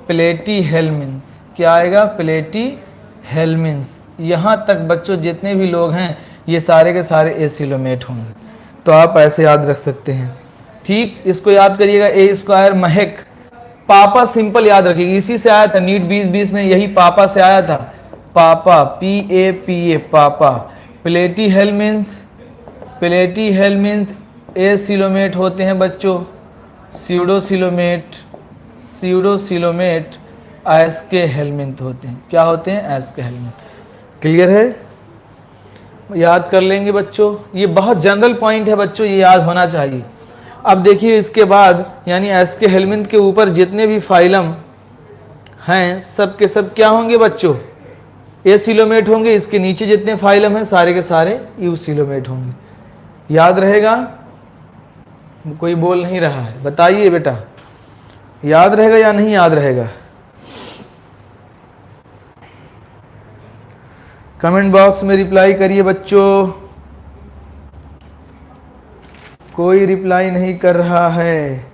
प्लेटी हेलमिंथ। क्या आएगा? प्लेटी हेलमिंथ। यहाँ तक बच्चों जितने भी लोग हैं ये सारे के सारे एसिलोमेट होंगे, तो आप ऐसे याद रख सकते हैं। ठीक, इसको याद करिएगा ए स्क्वायर महक। पापा सिंपल याद रखिएगा, इसी से आया था नीट 2020 में, यही पापा से आया था। पापा, PAPA, पापा। प्लेटी हेलमिंथ, प्लेटी हेलमिंथ ए सीलोमेट होते हैं बच्चों। Pseudo coelomate, SIDO coelomate aschelminth होते हैं। क्या होते हैं? एस्के हेलमिंथ। क्लियर है? याद कर लेंगे बच्चों, ये बहुत जनरल पॉइंट है बच्चों, ये याद होना चाहिए। अब देखिए इसके बाद यानी एस्के हेलमिंथ के ऊपर जितने भी फाइलम हैं सब के सब क्या होंगे बच्चों, एसिलोमेट होंगे। इसके नीचे जितने फाइलम हैं सारे के सारे यूसिलोमेट होंगे। याद रहेगा? कोई बोल नहीं रहा है, बताइए बेटा, याद रहेगा या नहीं याद रहेगा? कमेंट बॉक्स में रिप्लाई करिए बच्चों। कोई रिप्लाई नहीं कर रहा है।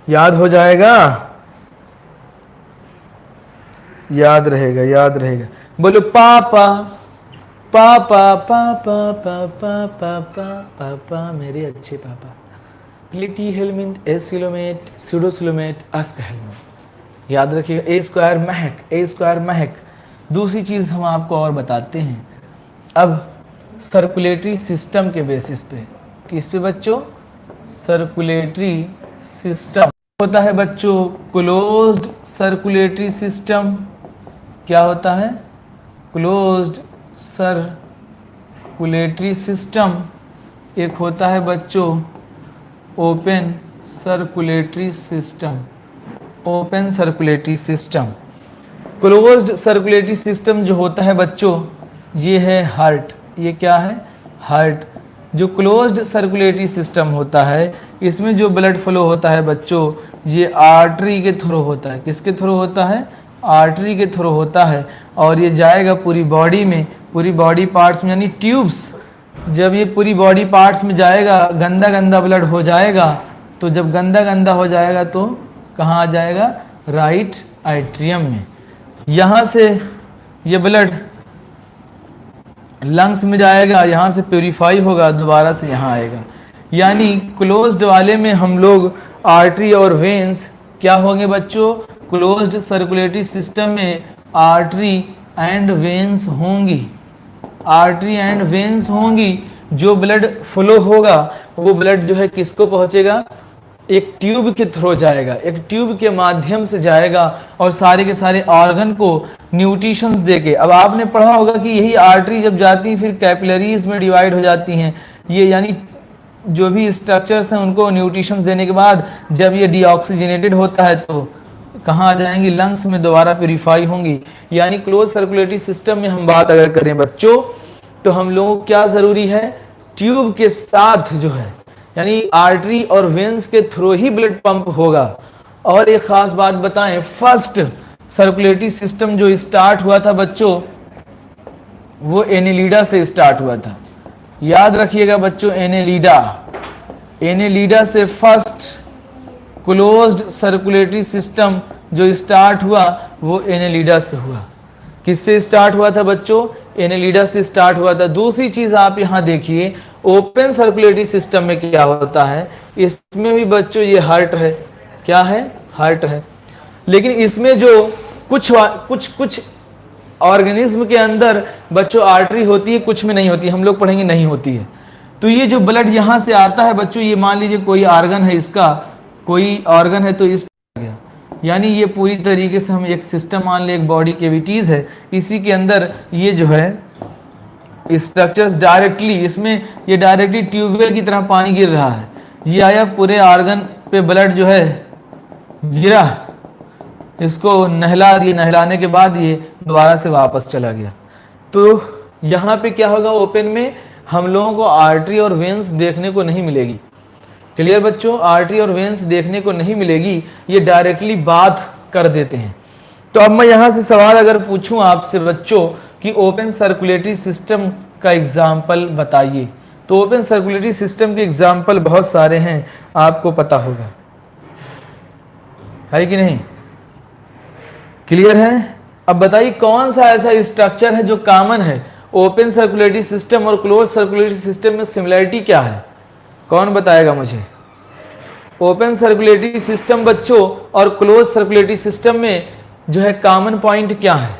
याद हो जाएगा? याद रहेगा, याद रहेगा। बोलो पापा पापा पापा पापा पापा पापा मेरे अच्छे पापा। प्लेटीहेलमिंथ, एसिलोमेट, स्यूडोसिलोमेट, अस्कहेलमिंथ। याद रखिएगा। ए स्क्वायर महक, ए स्क्वायर महक। दूसरी चीज हम आपको और बताते हैं अब सर्कुलेटरी सिस्टम के बेसिस पे। किस पे बच्चों? सर्कुलेटरी सिस्टम होता है बच्चों क्लोज्ड सर्कुलेटरी सिस्टम। क्या होता है? Closed circulatory system. एक होता है बच्चों open circulatory system. Open circulatory system. Closed circulatory system जो होता है बच्चों ये है हार्ट। ये क्या है? हार्ट। जो क्लोज्ड सर्कुलेटरी सिस्टम होता है इसमें जो ब्लड फ्लो होता है बच्चों ये आर्टरी के थ्रू होता है। किसके थ्रू होता है? आर्टरी के थ्रू होता है। और ये जाएगा पूरी बॉडी में, पूरी बॉडी पार्ट्स में, यानी ट्यूब्स। जब ये पूरी बॉडी पार्ट्स में जाएगा, गंदा गंदा ब्लड हो जाएगा, तो जब गंदा गंदा हो जाएगा तो कहाँ आ जाएगा? राइट एट्रियम में। यहाँ से ये ब्लड लंग्स में जाएगा, यहाँ से प्योरीफाई होगा, दोबारा से यहाँ आएगा। यानी क्लोज्ड वाले में हम लोग आर्टरी और वेन्स क्या होंगे बच्चों? क्लोज्ड सर्कुलेटरी सिस्टम में आर्टरी एंड वेन्स होंगी। आर्टरी एंड वेन्स होंगी। जो ब्लड फ्लो होगा वो ब्लड जो है किसको पहुंचेगा? एक ट्यूब के थ्रू जाएगा, एक ट्यूब के माध्यम से जाएगा और सारे के सारे ऑर्गन को न्यूट्रिशंस देके। अब आपने पढ़ा होगा कि यही आर्टरी जब जाती हैं फिर कैपिलरीज में डिवाइड हो जाती हैं। ये यानी जो भी स्ट्रक्चर्स हैं उनको न्यूट्रिशंस देने के बाद जब ये डीऑक्सीजनेटेड होता है तो कहाँ आ जाएंगी? लंग्स में दोबारा प्यूरिफाई होंगी। यानी क्लोज सर्कुलेटरी सिस्टम में हम बात अगर करें बच्चों तो हम लोगों को क्या जरूरी है? ट्यूब के साथ जो है यानी आर्टरी और वेन्स के थ्रू ही ब्लड पंप होगा। और एक खास बात बताएं, फर्स्ट सर्कुलेटरी सिस्टम जो स्टार्ट हुआ था बच्चों वो एनेलिडा से स्टार्ट हुआ था। याद रखिएगा बच्चों, एनेलिडा से फर्स्ट क्लोज्ड सर्कुलेटरी सिस्टम जो स्टार्ट हुआ वो एनेलिडा से हुआ। किससे स्टार्ट हुआ था बच्चों? एनेलिडा से स्टार्ट हुआ था। दूसरी चीज आप यहां देखिए, ओपन सर्कुलेटरी सिस्टम में क्या होता है? इसमें भी बच्चों ये हार्ट है। क्या है? हार्ट है। लेकिन इसमें जो कुछ ऑर्गेनिज्म के अंदर बच्चों आर्टरी होती है, कुछ में नहीं होती। हम लोग पढ़ेंगे नहीं होती है। तो ये जो ब्लड यहां से आता है बच्चों, ये मान लीजिए कोई ऑर्गन है, इसका कोई ऑर्गन है तो इस गया, यानी ये पूरी तरीके से हम एक सिस्टम मान ले, एक बॉडी कैविटीज है, इसी के अंदर ये जो है स्ट्रक्चर्स डायरेक्टली, इसमें ये डायरेक्टली ट्यूबवेल की तरह पानी गिर रहा है। ये आया पूरे ऑर्गन पे ब्लड जो है गिरा, इसको नहला दिए, नहलाने के बाद ये दोबारा से वापस चला गया। तो यहाँ पे क्या होगा? ओपन में हम लोगों को आर्टरी और वेन्स देखने को नहीं मिलेगी। क्लियर बच्चों? आर्टरी और वेन्स देखने को नहीं मिलेगी, ये डायरेक्टली बात कर देते हैं। तो अब मैं यहाँ से सवाल अगर पूछूं आपसे बच्चों कि ओपन सर्कुलेटरी सिस्टम का एग्जाम्पल बताइए, तो ओपन सर्कुलेटरी सिस्टम के एग्जाम्पल बहुत सारे हैं, आपको पता होगा, है कि नहीं? क्लियर है? अब बताइए कौन सा ऐसा स्ट्रक्चर है जो कॉमन है ओपन सर्कुलेटरी सिस्टम और क्लोज सर्कुलेटरी सिस्टम में? सिमिलरिटी क्या है? कौन बताएगा मुझे? ओपन सर्कुलेटरी सिस्टम बच्चों और क्लोज सर्कुलेटरी सिस्टम में जो है कॉमन पॉइंट क्या है?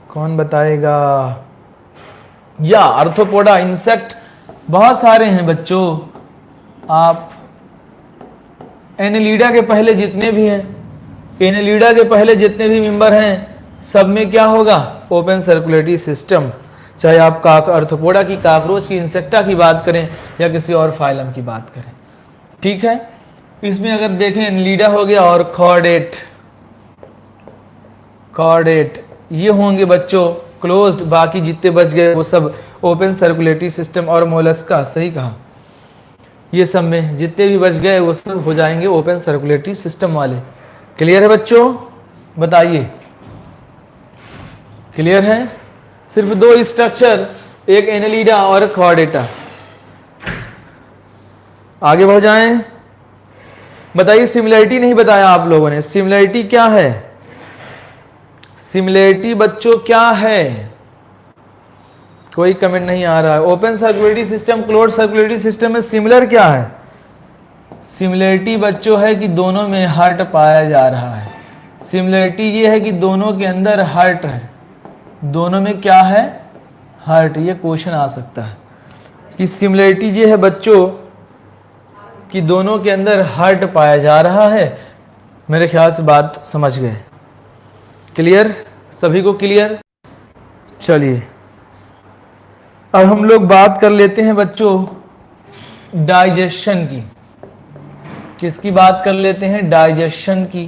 कौन बताएगा? या आर्थ्रोपोडा, इंसेक्ट बहुत सारे हैं बच्चों। आप एनेलिडा के पहले जितने भी हैं, एनेलिडा के पहले जितने भी मेंबर हैं सब में क्या होगा, ओपन सर्कुलेटरी सिस्टम। चाहे आप आर्थ्रोपोडा की, काकरोच की, इंसेक्टा की बात करें या किसी और फाइलम की बात करें, ठीक है। इसमें अगर देखें एनलीडा हो गया और कॉर्डेट, कॉर्डेट ये होंगे बच्चों क्लोज्ड, बाकी जितने बच गए वो सब ओपन सर्कुलेटरी सिस्टम और मोलस्का, सही कहा, ये सब में जितने भी बच गए वो सब हो जाएंगे ओपन सर्कुलेटरी सिस्टम वाले। क्लियर है बच्चों, बताइए क्लियर है। सिर्फ दो स्ट्रक्चर, एक एनेलिडा और कॉर्डेटा। आगे बढ़ जाएं, बताइए सिमिलरिटी नहीं बताया आप लोगों ने, सिमिलरिटी क्या है, सिमिलरिटी बच्चों क्या है, कोई कमेंट नहीं आ रहा है। Open circulatory system, closed circulatory system में सिमिलर क्या है, सिमिलरिटी बच्चों है कि दोनों में हार्ट पाया जा रहा है। सिमिलरिटी ये है कि दोनों के अंदर हार्ट है, दोनों में क्या है, हार्ट। ये क्वेश्चन आ सकता है कि सिमिलरिटी ये है बच्चों कि दोनों के अंदर हार्ट पाया जा रहा है। मेरे ख्याल से बात समझ गए, क्लियर, सभी को क्लियर। चलिए अब हम लोग बात कर लेते हैं बच्चों डाइजेशन की। किसकी बात कर लेते हैं, डाइजेशन की।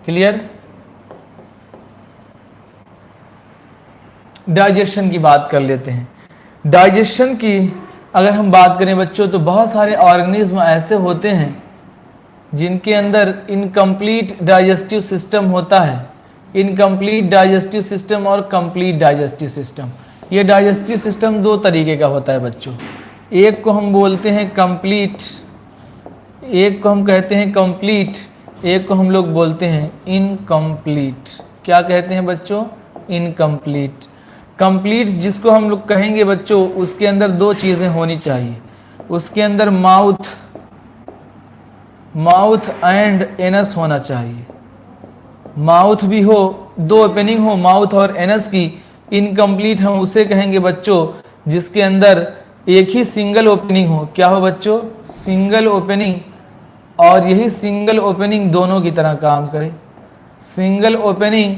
क्लियर, डाइजेशन की बात कर लेते हैं। डाइजेशन की अगर हम बात करें बच्चों तो बहुत सारे ऑर्गेनिज्म ऐसे होते हैं जिनके अंदर इनकम्प्लीट डाइजेस्टिव सिस्टम होता है। इनकम्प्लीट डाइजेस्टिव सिस्टम और कंप्लीट डाइजेस्टिव सिस्टम, ये डाइजेस्टिव सिस्टम दो तरीके का होता है बच्चों। एक को हम बोलते हैं कंप्लीट, एक को हम कहते हैं कंप्लीट, एक को हम लोग बोलते हैं इनकम्प्लीट। क्या कहते हैं बच्चों, इनकम्प्लीट। कंप्लीट जिसको हम लोग कहेंगे बच्चों, उसके अंदर दो चीज़ें होनी चाहिए, उसके अंदर माउथ एंड एनस होना चाहिए। माउथ भी हो, दो ओपनिंग हो माउथ और एनस की। इनकम्प्लीट हम उसे कहेंगे बच्चों जिसके अंदर एक ही सिंगल ओपनिंग हो। क्या हो बच्चों, सिंगल ओपनिंग, और यही सिंगल ओपनिंग दोनों की तरह काम करे। सिंगल ओपनिंग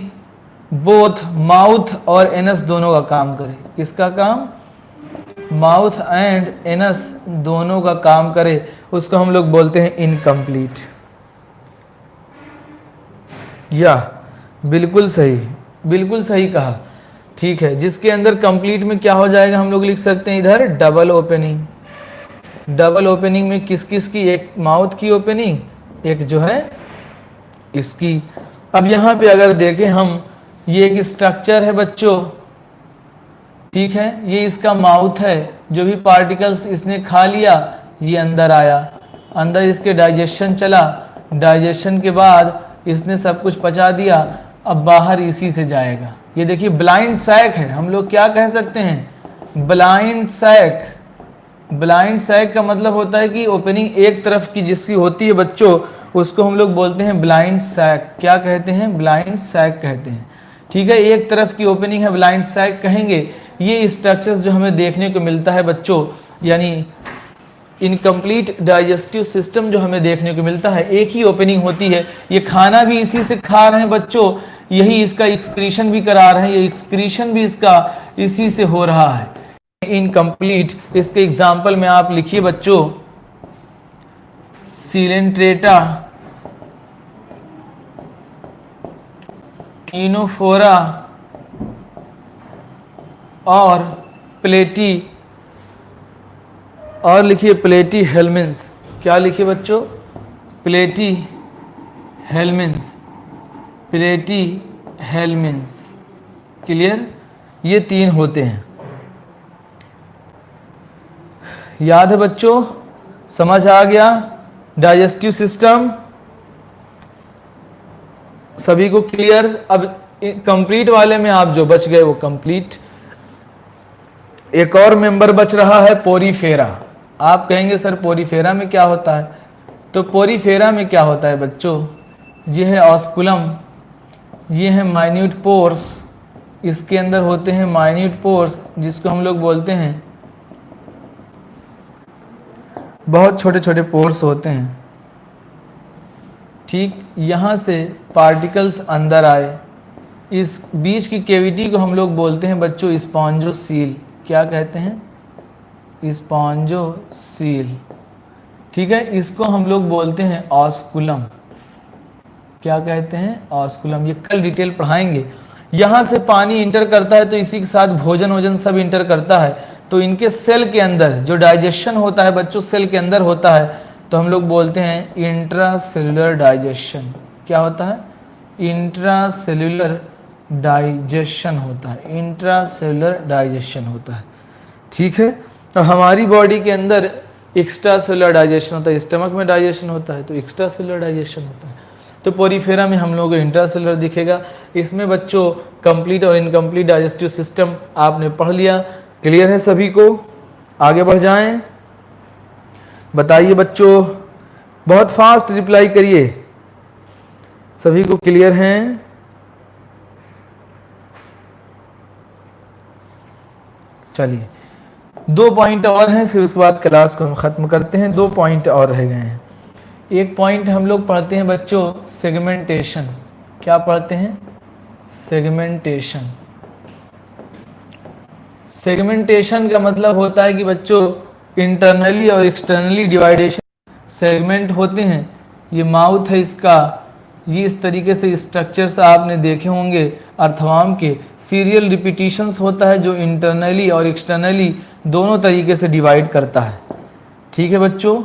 बोथ माउथ और एनस दोनों का काम करे। किसका काम, माउथ एंड एनस दोनों का काम करे, उसको हम लोग बोलते हैं इनकम्प्लीट। या बिल्कुल सही, बिल्कुल सही कहा, ठीक है। जिसके अंदर कंप्लीट में क्या हो जाएगा, हम लोग लिख सकते हैं इधर डबल ओपनिंग। डबल ओपनिंग में किस किस की, एक माउथ की ओपनिंग, एक जो है इसकी। अब यहाँ पे अगर देखें हम, ये एक स्ट्रक्चर है बच्चों, ठीक है, ये इसका माउथ है। जो भी पार्टिकल्स इसने खा लिया ये अंदर आया, अंदर इसके डाइजेशन चला, डाइजेशन के बाद इसने सब कुछ पचा दिया, अब बाहर इसी से जाएगा। ये देखिए ब्लाइंड सैक है, हम लोग क्या कह सकते हैं, ब्लाइंड सैक। ब्लाइंड सैक का मतलब होता है कि ओपनिंग एक तरफ की जिसकी होती है बच्चों, उसको हम लोग बोलते हैं ब्लाइंड सैक। क्या कहते हैं, ब्लाइंड सैक कहते हैं, ठीक है। एक तरफ की ओपनिंग है, ब्लाइंड सैक कहेंगे। ये स्ट्रक्चर्स जो हमें देखने को मिलता है बच्चों, यानी इनकम्प्लीट डाइजेस्टिव सिस्टम जो हमें देखने को मिलता है, एक ही ओपनिंग होती है। ये खाना भी इसी से खा रहे हैं बच्चों, यही इसका एक्सक्रीशन भी करा रहे हैं, ये एक्सक्रीशन भी इसका इसी से हो रहा है। इनकम्प्लीट, इसके एग्जाम्पल में आप लिखिए बच्चों, सिलेंट्रेटा, कीनोफोरा और प्लेटी, और लिखिए प्लेटी हेलमिन्स। क्या लिखिए बच्चों, प्लेटी हेलमिन्स, प्लेटी हेलमिन्स। क्लियर, ये तीन होते हैं। याद है बच्चों, समझ आ गया डाइजेस्टिव सिस्टम, सभी को क्लियर। अब कंप्लीट वाले में आप जो बच गए वो कंप्लीट। एक और मेंबर बच रहा है पोरीफेरा। आप कहेंगे सर पोरीफेरा में क्या होता है, तो पोरीफेरा में क्या होता है बच्चों, ये है ऑस्कुलम, ये है माइन्यूट पोर्स, इसके अंदर होते हैं माइन्यूट पोर्स जिसको हम लोग बोलते हैं, बहुत छोटे छोटे पोर्स होते हैं, ठीक। यहाँ से पार्टिकल्स अंदर आए। इस बीच की कैविटी को हम लोग बोलते हैं बच्चों स्पॉन्जोसील। क्या कहते हैं? स्पॉन्जोसील। ठीक है, इसको हम लोग बोलते हैं ऑस्कुलम। क्या कहते हैं? ऑस्कुलम। ये कल डिटेल पढ़ाएंगे। यहाँ से पानी इंटर करता है तो इसी के साथ भोजन वोजन सब इंटर करता है, तो इनके सेल के अंदर जो डाइजेशन होता है बच्चों सेल के अंदर होता है, तो हम लोग बोलते हैं इंट्रासेल्युलर डाइजेशन। क्या होता है? इंट्रासेल्युलर डाइजेशन होता है। इंट्रासेल्युलर डाइजेशन होता है। ठीक है, और हमारी बॉडी के अंदर एक्स्ट्रा सेलुलर डाइजेशन होता है। स्टमक में डाइजेशन होता है तो एक्स्ट्रा सेलुलर डाइजेशन होता है। तो पोरीफेरा में हम लोगों को इंट्रासेलुलर दिखेगा। इसमें बच्चों कंप्लीट और इनकम्प्लीट डाइजेस्टिव सिस्टम आपने पढ़ लिया। क्लियर है सभी को? आगे बढ़ जाएं। बताइए बच्चों, बहुत फास्ट रिप्लाई करिए। सभी को क्लियर हैं? चलिए, 2 पॉइंट और हैं, फिर उसके बाद क्लास को हम खत्म करते हैं। 2 पॉइंट और रह गए हैं। एक पॉइंट हम लोग पढ़ते हैं बच्चों सेगमेंटेशन। क्या पढ़ते हैं? सेगमेंटेशन। सेगमेंटेशन का मतलब होता है कि बच्चों इंटरनली और एक्सटर्नली डिवाइडेशन सेगमेंट होते हैं। ये माउथ है इसका, ये इस तरीके से स्ट्रक्चर्स आपने देखे होंगे अर्थवाम के। सीरियल रिपीटिशंस होता है जो इंटरनली और एक्सटर्नली दोनों तरीके से डिवाइड करता है। ठीक है बच्चों,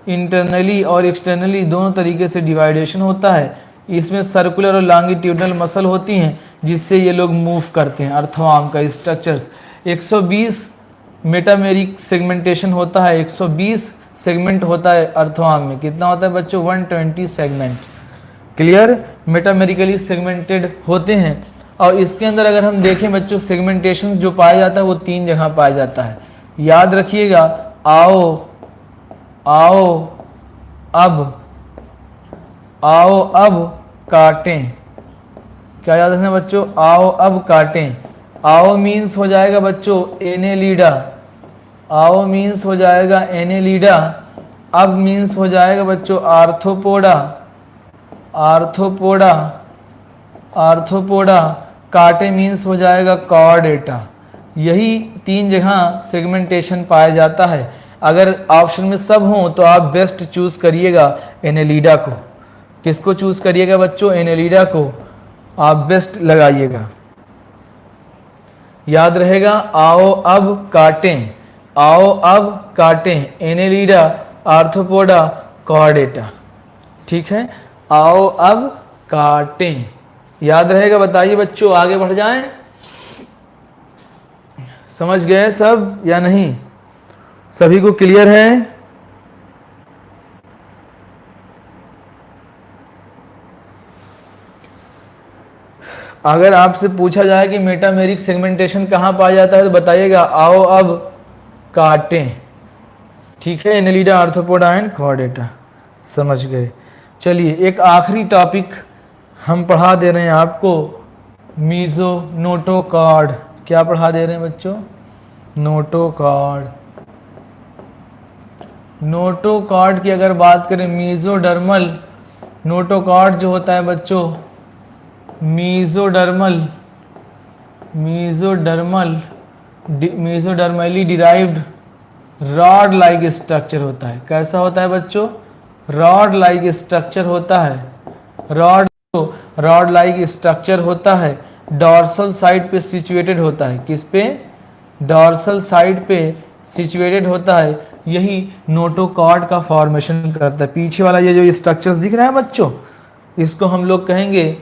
इंटरनली और एक्सटर्नली दोनों तरीके से डिवाइडेशन होता है। इसमें सर्कुलर और लॉन्गिट्यूडनल मसल होती हैं जिससे ये लोग मूव करते हैं। अर्थवाम का स्ट्रक्चर्स 120 मेटामेरिक सेगमेंटेशन होता है। 120 सेगमेंट होता है अर्थवाम में। कितना होता है बच्चों? 120 सेगमेंट। क्लियर? मेटामेरिकली सेगमेंटेड होते हैं। और इसके अंदर अगर हम देखें बच्चों सेगमेंटेशन जो पाया जाता है वो 3 जगह पाया जाता है। याद रखिएगा, आओ अब काटें। क्या याद रखना बच्चों? आओ अब काटें। आओ मीन्स हो जाएगा बच्चों एनेलिडा। आओ मीन्स हो जाएगा एनेलिडा। अब मीन्स हो जाएगा बच्चों आर्थ्रोपोडा। आर्थ्रोपोडा। काटे मीन्स हो जाएगा कॉर्डेटा। यही 3 जगह सेगमेंटेशन पाया जाता है। अगर ऑप्शन में सब हो तो आप बेस्ट चूज करिएगा एनेलिडा को। किसको चूज करिएगा बच्चों? एनेलिडा को आप बेस्ट लगाइएगा। याद रहेगा, आओ अब काटें। आओ अब काटें, एनेलिडा, आर्थ्रोपोडा, कॉर्डेटा। ठीक है, आओ अब काटें। याद रहेगा? बताइए बच्चों, आगे बढ़ जाएं। समझ गए सब या नहीं? सभी को क्लियर है? अगर आपसे पूछा जाए कि मेटामेरिक सेगमेंटेशन कहाँ पाया जाता है तो बताइएगा आओ अब काटें। ठीक है, एनेलिडा, आर्थ्रोपोडा एंड कॉर्डेटा। समझ गए? चलिए, एक आखिरी टॉपिक हम पढ़ा दे रहे हैं आपको, मीजोनोटोकॉर्ड। क्या पढ़ा दे रहे हैं बच्चों? नोटोकॉर्ड। नोटोकॉर्ड की अगर बात करें, मीजोडर्मल नोटोकॉर्ड जो होता है बच्चों, mesodermally derived rod like structure होता है। कैसा होता है बच्चों? रॉड लाइक स्ट्रक्चर होता है। रॉड लाइक स्ट्रक्चर होता है। डॉर्सल साइड पे सिचुएटेड होता है। किस पे? डॉर्सल साइड पे सिचुएटेड होता है। यही नोटोकॉर्ड का फॉर्मेशन करता है। पीछे वाला ये जो स्ट्रक्चर्स दिख रहा है बच्चों, इसको हम लोग कहेंगे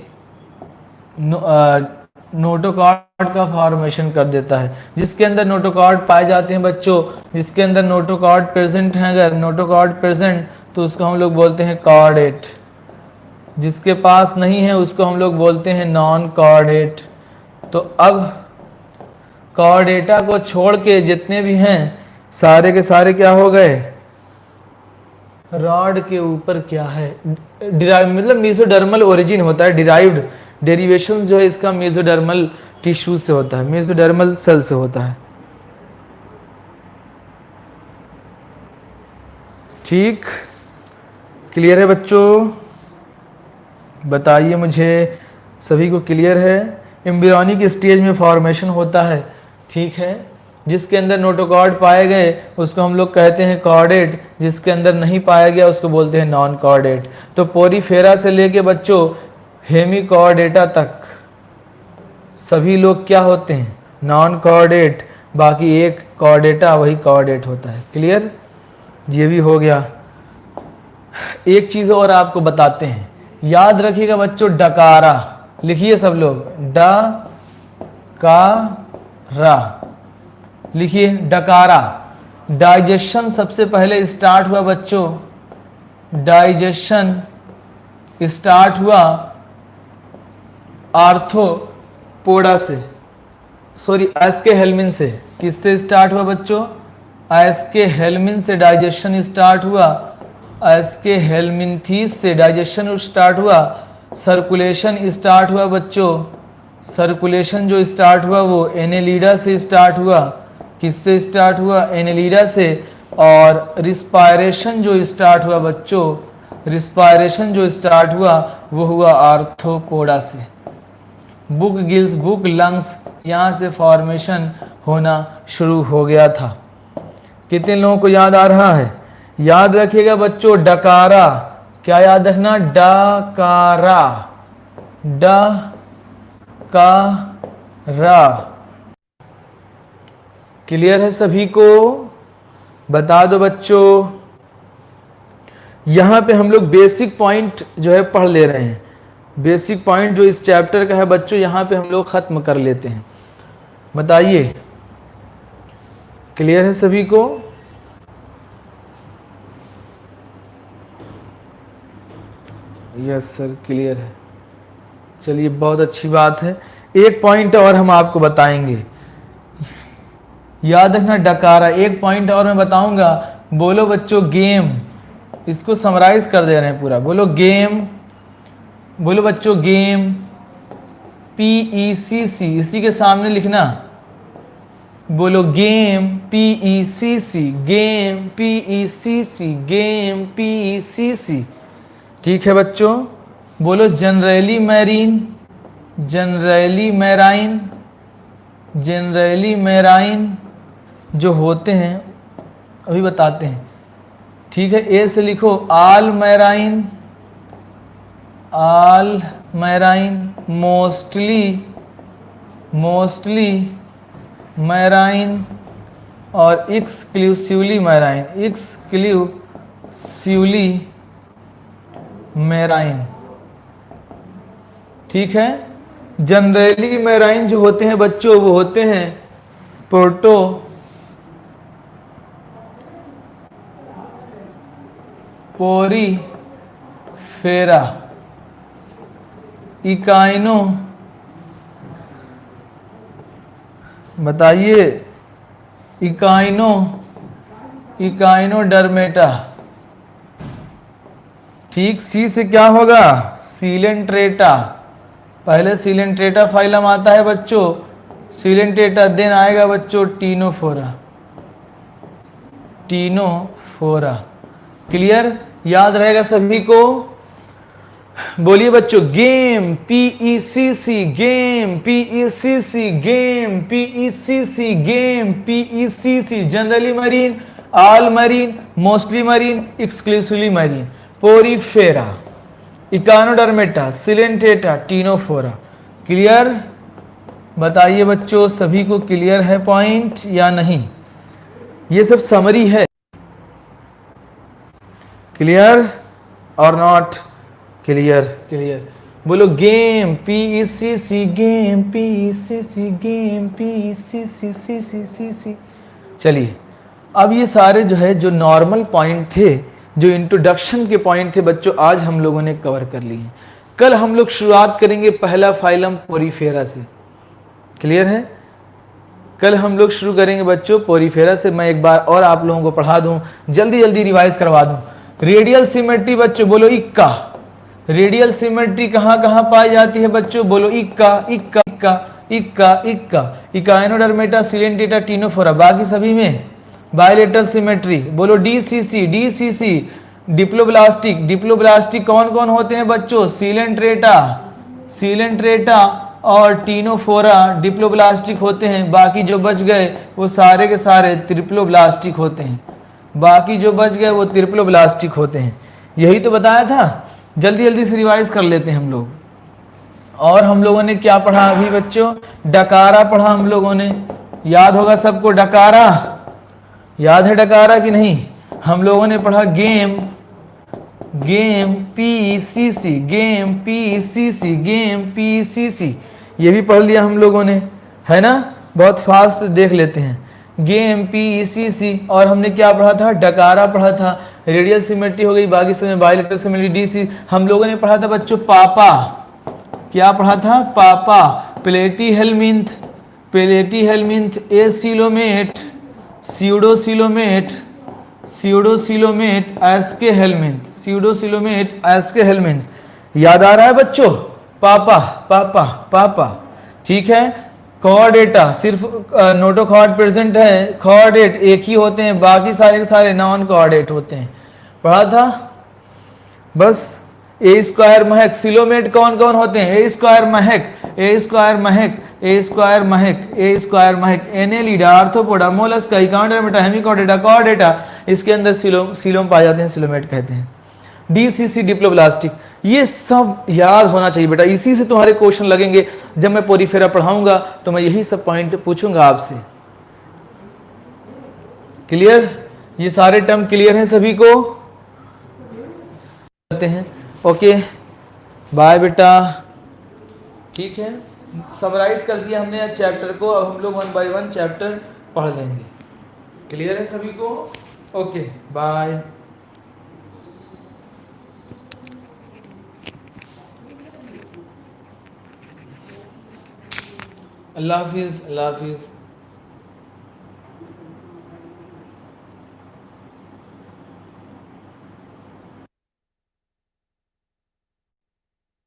नोटोकॉर्ड का फॉर्मेशन कर देता है। जिसके अंदर नोटोकॉर्ड पाए जाते हैं बच्चों, जिसके अंदर नोटोकॉर्ड प्रेजेंट है, अगर नोटोकॉर्ड प्रेजेंट तो उसको हम लोग बोलते हैं कॉर्डेट। जिसके पास नहीं है उसको हम लोग बोलते हैं नॉन कॉर्डेट। तो अब कॉर्डेटा को छोड़ के जितने भी हैं सारे के सारे क्या हो गए? रॉड के ऊपर क्या है? डिराइव मतलब मेसोडर्मल ओरिजिन होता है। डिराइव्ड डेरिवेशन जो है इसका मेसोडर्मल टिश्यू से होता है, मेसोडर्मल सेल से होता है। ठीक, क्लियर है बच्चों? बताइए मुझे, सभी को क्लियर है? एम्ब्रियोनिक स्टेज में फॉर्मेशन होता है, ठीक है। जिसके अंदर नोटोकॉर्ड पाए गए उसको हम लोग कहते हैं कॉर्डेट, जिसके अंदर नहीं पाया गया उसको बोलते हैं नॉन कॉर्डेट। तो पोरीफेरा से लेके बच्चों हेमिकॉर्डेटा तक सभी लोग क्या होते हैं? Non chordate. बाकी एक कॉर्डेटा वही कॉर्डेट होता है। क्लियर? ये भी हो गया। एक चीज और आपको बताते हैं, याद रखिएगा बच्चों, डकारा लिखिए सब लोग, डकारा लिखिए। डकारा डाइजेशन सबसे पहले स्टार्ट हुआ बच्चों, डाइजेशन स्टार्ट हुआ आर्थ्रोपोडा से, सॉरी एस्के हेल्मिन से। किससे स्टार्ट हुआ बच्चों? एस्के हेल्मिन से डाइजेशन स्टार्ट हुआ, एस्के हेल्मिन्थीस से डाइजेशन स्टार्ट हुआ। सर्कुलेशन स्टार्ट हुआ बच्चों, सर्कुलेशन जो स्टार्ट हुआ वो एनेलिडा से स्टार्ट हुआ। किससे स्टार्ट हुआ? एनेलिडा से। और रिस्पायरेशन जो स्टार्ट हुआ बच्चों, रिस्पायरेशन जो स्टार्ट हुआ वो हुआ आर्थ्रोपोडा से। बुक गिल्स, बुक लंग्स, यहाँ से फॉर्मेशन होना शुरू हो गया था। कितने लोगों को याद आ रहा है? याद रखिएगा बच्चों, डकारा, क्या याद रखना? डकारा, डकारा। क्लियर है सभी को? बता दो बच्चों। यहां पे हम लोग बेसिक पॉइंट जो है पढ़ ले रहे हैं। बेसिक पॉइंट जो इस चैप्टर का है बच्चों, यहां पे हम लोग खत्म कर लेते हैं। बताइए, क्लियर है सभी को? यस सर, क्लियर है। चलिए, बहुत अच्छी बात है। एक पॉइंट और हम आपको बताएंगे, याद रखना डकारा। एक पॉइंट और मैं बताऊंगा। बोलो बच्चों गेम, इसको समराइज कर दे रहे हैं पूरा। बोलो गेम, बोलो बच्चों गेम, PECC, इसी के सामने लिखना। बोलो game, PECC, game, PECC, game, PECC। ठीक है बच्चों? बोलो generally marine, generally marine, generally marine जो होते हैं अभी बताते हैं। ठीक है, ए से लिखो आल मैराइन, आल मैराइन, मोस्टली, मोस्टली मैराइन, और एक्सक्लूसिवली मैराइन, एक्सक्लूसिवली मैराइन। ठीक है, जनरली मैराइन जो होते हैं बच्चों वो होते हैं पोर्टो पोरीफेरा, इकाइनो, बताइए, इकाइनो, इकाइनोडर्मेटा। ठीक, सी से क्या होगा? सीलेंट्रेटा। पहले सीलेंट्रेटा फाइलम आता है बच्चों, सीलेंट्रेटा, देन आएगा बच्चों टीनोफोरा, टीनोफोरा। क्लियर? याद रहेगा सभी को? बोलिए बच्चों, game, PECC, game, PECC, game, PECC, game, PECC। Generally marine, all marine, mostly marine, exclusively marine, Porifera, Echinodermata, Coelenterata, Ctenophora. Clear? बताइए बच्चों, सभी को क्लियर है पॉइंट या नहीं? ये सब समरी है। क्लियर और नॉट क्लियर? क्लियर। बोलो game, PECC, game, PECC, game, PECC। चलिए, अब ये सारे जो है जो नॉर्मल पॉइंट थे, जो इंट्रोडक्शन के पॉइंट थे बच्चों, आज हम लोगों ने कवर कर लिए। कल हम लोग शुरुआत करेंगे पहला फाइलम पोरीफेरा से। क्लियर है? कल हम लोग शुरू करेंगे बच्चों पोरीफेरा से। मैं एक बार और आप लोगों को पढ़ा दूं, जल्दी जल्दी रिवाइज करवा दूं। रेडियल सिमेट्री बच्चों, बोलो इक्का। रेडियल सिमेट्री कहाँ कहाँ पाई जाती है बच्चों? बोलो इक्का, इक्का, इक्का, इक्का, इक्का, इकाइनोडर्मेटा, सिलेंटेटा, टीनोफोरा। बाकी सभी में बायलेटरल सिमेट्री। बोलो DCC, DCC, डिप्लोब्लास्टिक, डिप्लोब्लास्टिक कौन कौन होते हैं बच्चों? सीलेंट्रेटा और टीनोफोरा डिप्लोब्लास्टिक होते हैं। बाकी जो बच गए वो सारे के सारे ट्रिप्लोब्लास्टिक होते हैं। बाकी जो बच गए वो ट्रिप्लोब्लास्टिक होते हैं। यही तो बताया था। जल्दी जल्दी से रिवाइज कर लेते हैं हम लोग। और हम लोगों ने क्या पढ़ा अभी बच्चों? डकारा पढ़ा हम लोगों ने, याद होगा सबको डकारा, याद है डकारा कि नहीं? हम लोगों ने पढ़ा game, game PCC, game PCC, game PCC, ये भी पढ़ लिया हम लोगों ने, है ना? बहुत फास्ट देख लेते हैं। गेम PCC, और हमने क्या पढ़ा था? डकारा पढ़ा था। रेडियल सिमेट्री हो गई, बाकी समय बायलेटरल सिमेट्री DC। हम लोगों ने पढ़ा था बच्चों पापा, क्या पढ़ा था? पापा, प्लेटीहेल्मिंथ, प्लेटीहेल्मिंथ, एसिलोमेट, स्यूडोसिलोमेट, स्यूडोसिलोमेट, एस्केहेल्मिंथ, स्यूडोसिलोमेट, एस्केहेल्मिंथ। याद आ रहा है बच्चों? पापा पापा पापा, ठीक है। कॉर्डेटा, सिर्फ नोटोकॉर्ड प्रेजेंट है, कॉर्डेट एक ही होते हैं, बाकी सारे के सारे नॉन कॉर्डेट होते हैं। पढ़ा था बस। ए स्क्वायर महक, सिलोमेट कौन कौन होते हैं? ए square Mahak, A square Mahak, A square Mahak, A square Mahak, annelida, arthropoda, mollusca, echinodermata, hemichordata, chordata, इसके अंदर सिलोम पाए जाते हैं, सिलोमेट कहते हैं। DCC डिप्लोब्लास्टिक, ये सब याद होना चाहिए बेटा, इसी से तुम्हारे क्वेश्चन लगेंगे। जब मैं पोरीफेरा पढ़ाऊंगा तो मैं यही सब पॉइंट पूछूंगा आपसे। क्लियर? ये सारे टर्म क्लियर हैं सभी को? करते हैं। ओके बाय बेटा, ठीक है। समराइज कर दिया हमने चैप्टर को, अब हम लोग 1 बाय 1 चैप्टर पढ़ लेंगे। क्लियर है सभी को? Okay bye. अल्लाह हाफिज़, अल्लाह हाफिज़।